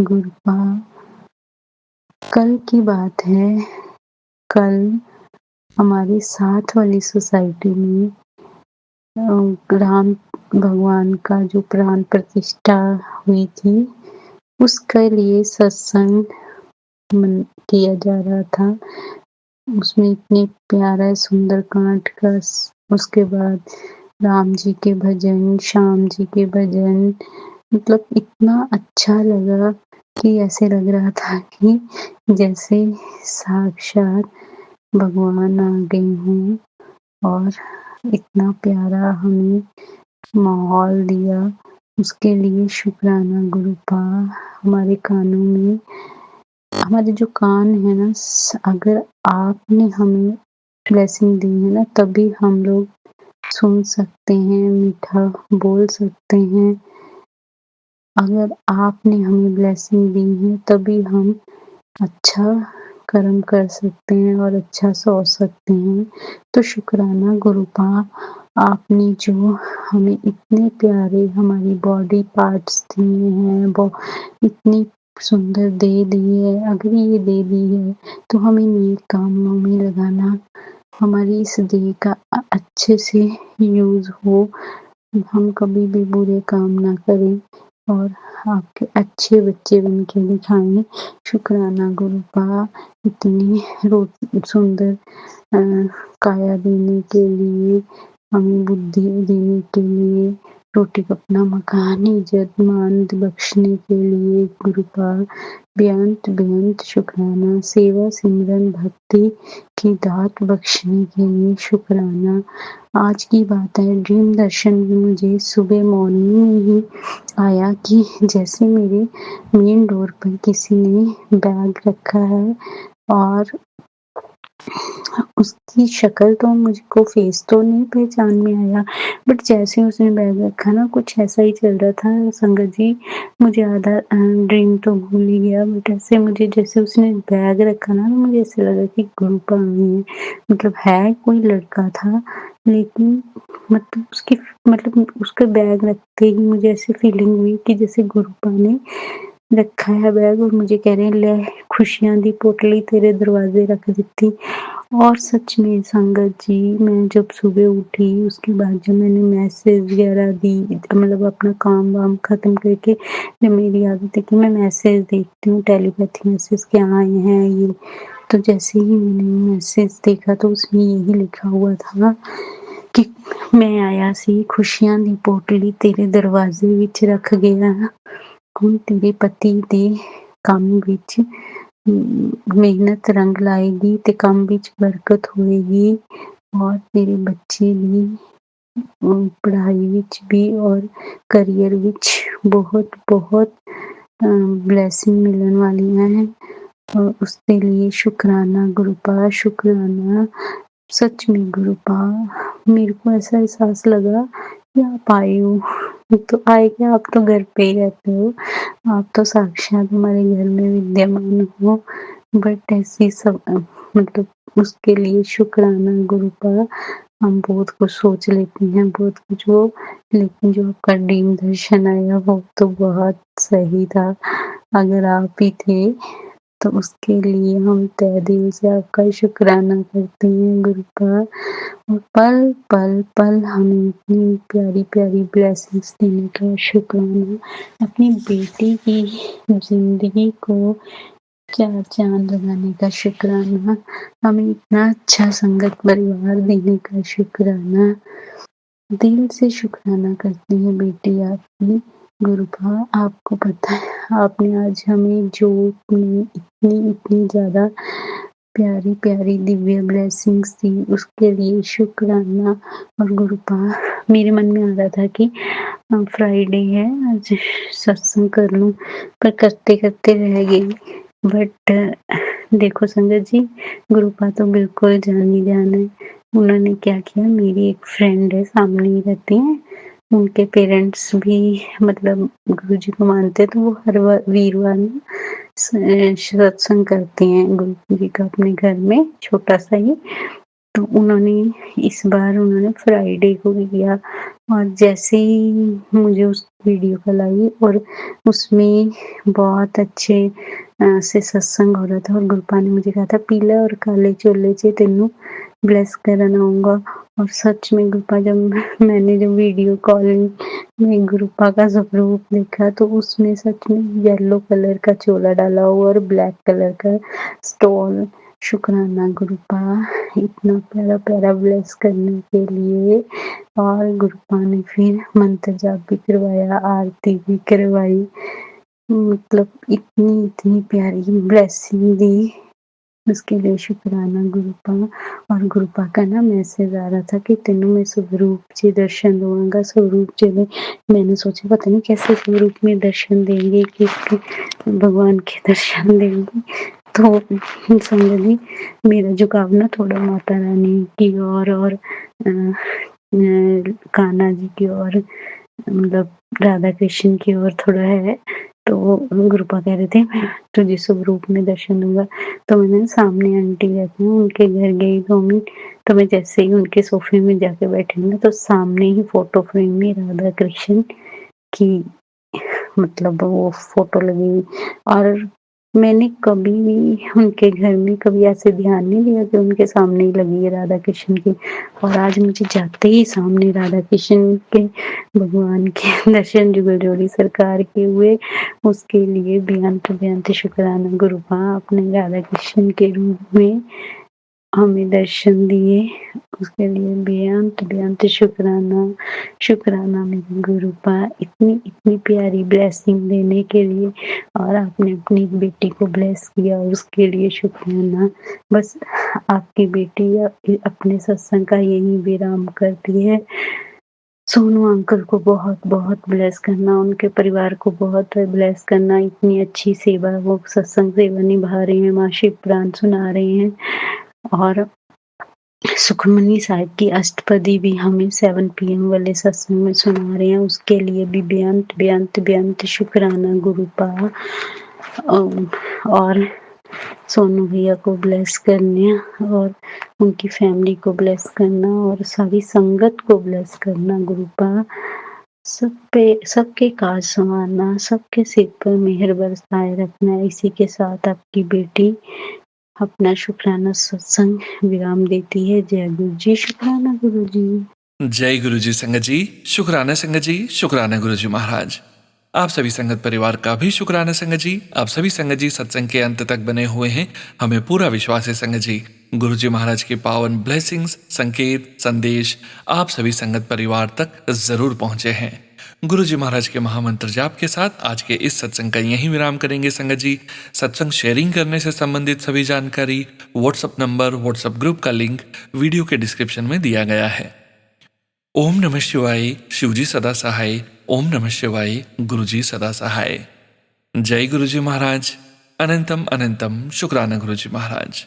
गुरुपा। कल की बात है, कल हमारी साथ वाली सोसाइटी में राम भगवान का जो प्राण प्रतिष्ठा हुई थी, उसके लिए सत्संग किया जा रहा था। उसमें इतने प्यारा सुंदरकांड का, उसके बाद राम जी के भजन, श्याम जी के भजन, मतलब इतना अच्छा लगा कि ऐसे लग रहा था कि जैसे साक्षात भगवान आ गए हों और इतना प्यारा हमें माहौल दिया, उसके लिए शुक्राना गुरुपा। हमारे कानों में हमारे जो कान है ना, अगर आपने हमें ब्लेसिंग दी है ना, तभी हम लोग सुन सकते हैं, मीठा बोल सकते हैं। अगर आपने हमें ब्लेसिंग दी है तभी हम अच्छा कर्म कर सकते हैं और अच्छा सोच सकते हैं। तो शुक्राना गुरुपा, आपने जो हमें इतने प्यारे हमारी बॉडी पार्ट्स दिए हैं, वो इतनी सुंदर दे दी है। अगर ये दे दी है तो हमें नेक कामों में लगाना, हमारी इस देह का अच्छे से यूज़ हो, हम कभी भी बुरे काम ना करें और आपके अच्छे बच्चे बन के दिखाएं। शुक्राना गुरुपा, इतनी सुंदर काया देने के लिए, हमें बुद्धि देने के लिए, रोटी कपड़ा मकान इज्जत मान बख्शने के लिए गुरुपा बेअंत बेअंत शुक्राना। सेवा सिमरन भक्ति की दात बख्शने के लिए शुक्राना। आज की बात है, ड्रीम दर्शन में मुझे सुबह मॉर्निंग में ही आया कि जैसे मेरे मेन डोर पर किसी ने बैग रखा है और उसकी शक्ल तो मुझको फेस तो नहीं पहचान में आया, बट जैसे उसने बैग रखा ना, कुछ ऐसा ही चल रहा था संगत जी। मुझे आधा ड्रीम तो भूल ही गया, बट ऐसे मुझे जैसे उसने बैग रखा ना, मुझे ऐसे लगा कि गुरुपा आई है। मतलब है कोई लड़का था, लेकिन मतलब उसका बैग रखते ही मुझे ऐसी फीलिंग हुई कि जैसे गुरुपा ने रखा है बैग और मुझे कह रहे हैं ले खुशियां दी पोटली तेरे दरवाजे रख दी। और सच में संगत जी, मैं जब सुबह उठी उसके बाद जब मैंने मैसेज वगैरह दी, मतलब अपना काम वाम खत्म करके, जब मेरी आदत है कि मैं मैसेज देखती हूँ, टेलीपैथी मैसेज क्या आए हैं ये, तो जैसे ही मैंने मैसेज देखा तो उसमें यही लिखा हुआ था कि मैं आया सी खुशियां दी पोटली तेरे दरवाजे विच रख गया, ਹੁਣ ਤੇਰੇ ਪਤੀ ਦੇ ਕੰਮ ਵਿੱਚ ਮਿਹਨਤ ਰੰਗ ਲਾਏਗੀ ਤੇ ਕੰਮ ਵਿੱਚ ਬਰਕਤ ਹੋਏਗੀ ਔਰ ਤੇਰੇ ਬੱਚੇ ਦੀ ਪੜ੍ਹਾਈ ਵਿੱਚ ਵੀ ਔਰ ਕਰੀਅਰ ਵਿੱਚ ਬਹੁਤ ਬਹੁਤ ब्लेसिंग मिलने वालियां हैं और उसके लिए शुक्राना गुरुपा, शुक्राना। सच में गुरुपा, मेरे को ऐसा एहसास लगा कि आप आए हो, तो आए क्या, आप तो घर पे ही रहते हो, आप तो साक्षात हमारे घर में विद्यमान हो, बट ऐसी सब मतलब उसके लिए शुक्राना गुरुपा। हम बहुत कुछ सोच लेते हैं, बहुत कुछ वो, लेकिन जो आपका ड्रीम दर्शन आया वो तो बहुत सही था। अगर आप ही थे तो उसके लिए हम तहे दिल से आपका शुक्राना करते हैं गुरुपा। और पल पल पल हमें इतनी प्यारी प्यारी ब्लेसिंग्स देने का शुक्राना। अपनी बेटी की जिंदगी को चार चांद लगाने का शुक्राना। हमें इतना अच्छा संगत परिवार देने का शुक्राना। दिल से शुक्राना करती है बेटी आपकी गुरुपा। आपको पता है आपने आज हमें जो इतनी ज़्यादा प्यारी प्यारी दिव्य ब्लेसिंग्स दी, उसके लिए शुक्राना। और गुरुपा, मेरे मन में आ रहा था कि फ्राइडे है, आज सत्संग कर लूं, पर करते करते रह गई। बट देखो संगत जी, गुरुपा तो बिल्कुल जान ही जान है। उन्होंने क्या किया, मेरी एक फ्रेंड है, सामने ही रहती हैं, उनके पेरेंट्स भी मतलब गुरुजी को मानते हैं, तो वो हर वीरवार में सत्संग करते हैं गुरु जी का अपने घर में, छोटा सा ही। तो इस बार उन्होंने फ्राइडे को किया और जैसे ही मुझे उस वीडियो कॉल आई और उसमें बहुत अच्छे से सत्संग हो रहा था और गुरुपा ने मुझे कहा था पीला और काले चोले से तेनू ब्लेस करना आऊंगा। और सच में गुरुपा, जब मैंने जो वीडियो कॉल में गुरुपा का स्वरूप देखा तो उसमें सच में येलो कलर का चोला डाला हुआ और ब्लैक कलर का स्टोन शुक्राना गुरुपा इतना प्यारा प्यारा ब्लेस करने के लिए। और गुरुपा ने फिर मंत्र जाप भी करवाया, आरती भी करवाई, मतलब इतनी प्यारी ब्लेसिंग दी, उसके लिए शुक्राना गुरुपा। और गुरुपा का ना मैसेज आ रहा था कि तेनू मैं स्वरूप च दर्शन दूंगा, स्वरूप च मैंने सोचा पता नहीं कैसे स्वरूप में दर्शन देंगे, कि भगवान के दर्शन देंगे। तो संगत जी मेरा झुकाव ना थोड़ा माता रानी की और कान्हा जी की और मतलब राधा कृष्ण की ओर थोड़ा है। तो गुरुपा कह रहे थे मैं तुझे स्वरूप में दर्शन दूंगा। तो मैंने सामने आंटी रहती हैं उनके घर गई 2 मिनट, तो मैं जैसे ही उनके सोफे में जाके बैठी ना तो सामने ही फोटो फ्रेम में राधा कृष्ण की मतलब वो फोटो लगी हुई। और मैंने कभी भी उनके घर में कभी ऐसे ध्यान नहीं दिया कि उनके सामने ही लगी है राधा कृष्ण की। और आज मुझे जाते ही सामने राधा कृष्ण के भगवान के दर्शन जुगल जोड़ी सरकार के हुए, उसके लिए बेअंत शुक्राना गुरुपा अपने राधा कृष्ण के रूप में हमें दर्शन दिए, उसके लिए बेअंत शुक्राना मेरे गुरुपा इतनी प्यारी ब्लेसिंग देने के लिए। और आपने अपनी बेटी को ब्लेस किया उसके लिए शुक्राना। बस आपकी बेटी अपने सत्संग का यही विराम करती है। सोनू अंकल को बहुत बहुत ब्लेस करना, उनके परिवार को बहुत ब्लेस करना, इतनी अच्छी सेवा वो सत्संग सेवा निभा रहे हैं, माँ शिव पुराण सुना रहे हैं। और सुखमनी साहिब की अष्टपदी भी हमें 7 PM वाले सत्संग में सुना रहे हैं, उसके लिए भी बेअंत शुक्राना गुरुपा। और सोनू भैया को ब्लेस करने और उनकी फैमिली को ब्लेस करना और सारी संगत को ब्लेस करना गुरुपा। सबके काज संवारना, सबके सिर पर मेहर बरसाए रखना। इसी के साथ आपकी बेटी अपना शुक्राना सत्संग विराम देती है। जय गुरु जी, शुक्राना गुरु जी। जय गुरु जी संगत जी, शुक्राना संगत जी, शुक्राना गुरु जी महाराज। आप सभी संगत परिवार का भी शुक्राना संगत जी। आप सभी संगत जी सत्संग के अंत तक बने हुए हैं। हमें पूरा विश्वास है संगत जी गुरु जी महाराज की पावन ब्लेसिंग्स, संकेत, संदेश आप सभी संगत परिवार तक जरूर पहुंचे हैं। गुरु जी महाराज के महामंत्र जाप के साथ आज के इस सत्संग का यहीं विराम करेंगे संगत जी। सत्संग शेयरिंग करने से संबंधित सभी जानकारी, व्हाट्सएप नंबर, व्हाट्सएप ग्रुप का लिंक वीडियो के डिस्क्रिप्शन में दिया गया है। ओम नमः शिवाय, शिवजी सदा सहाय। ओम नमः शिवाय, गुरुजी सदा सहाय। जय गुरुजी महाराज। अनंतम अनंतम शुक्राना गुरुजी महाराज।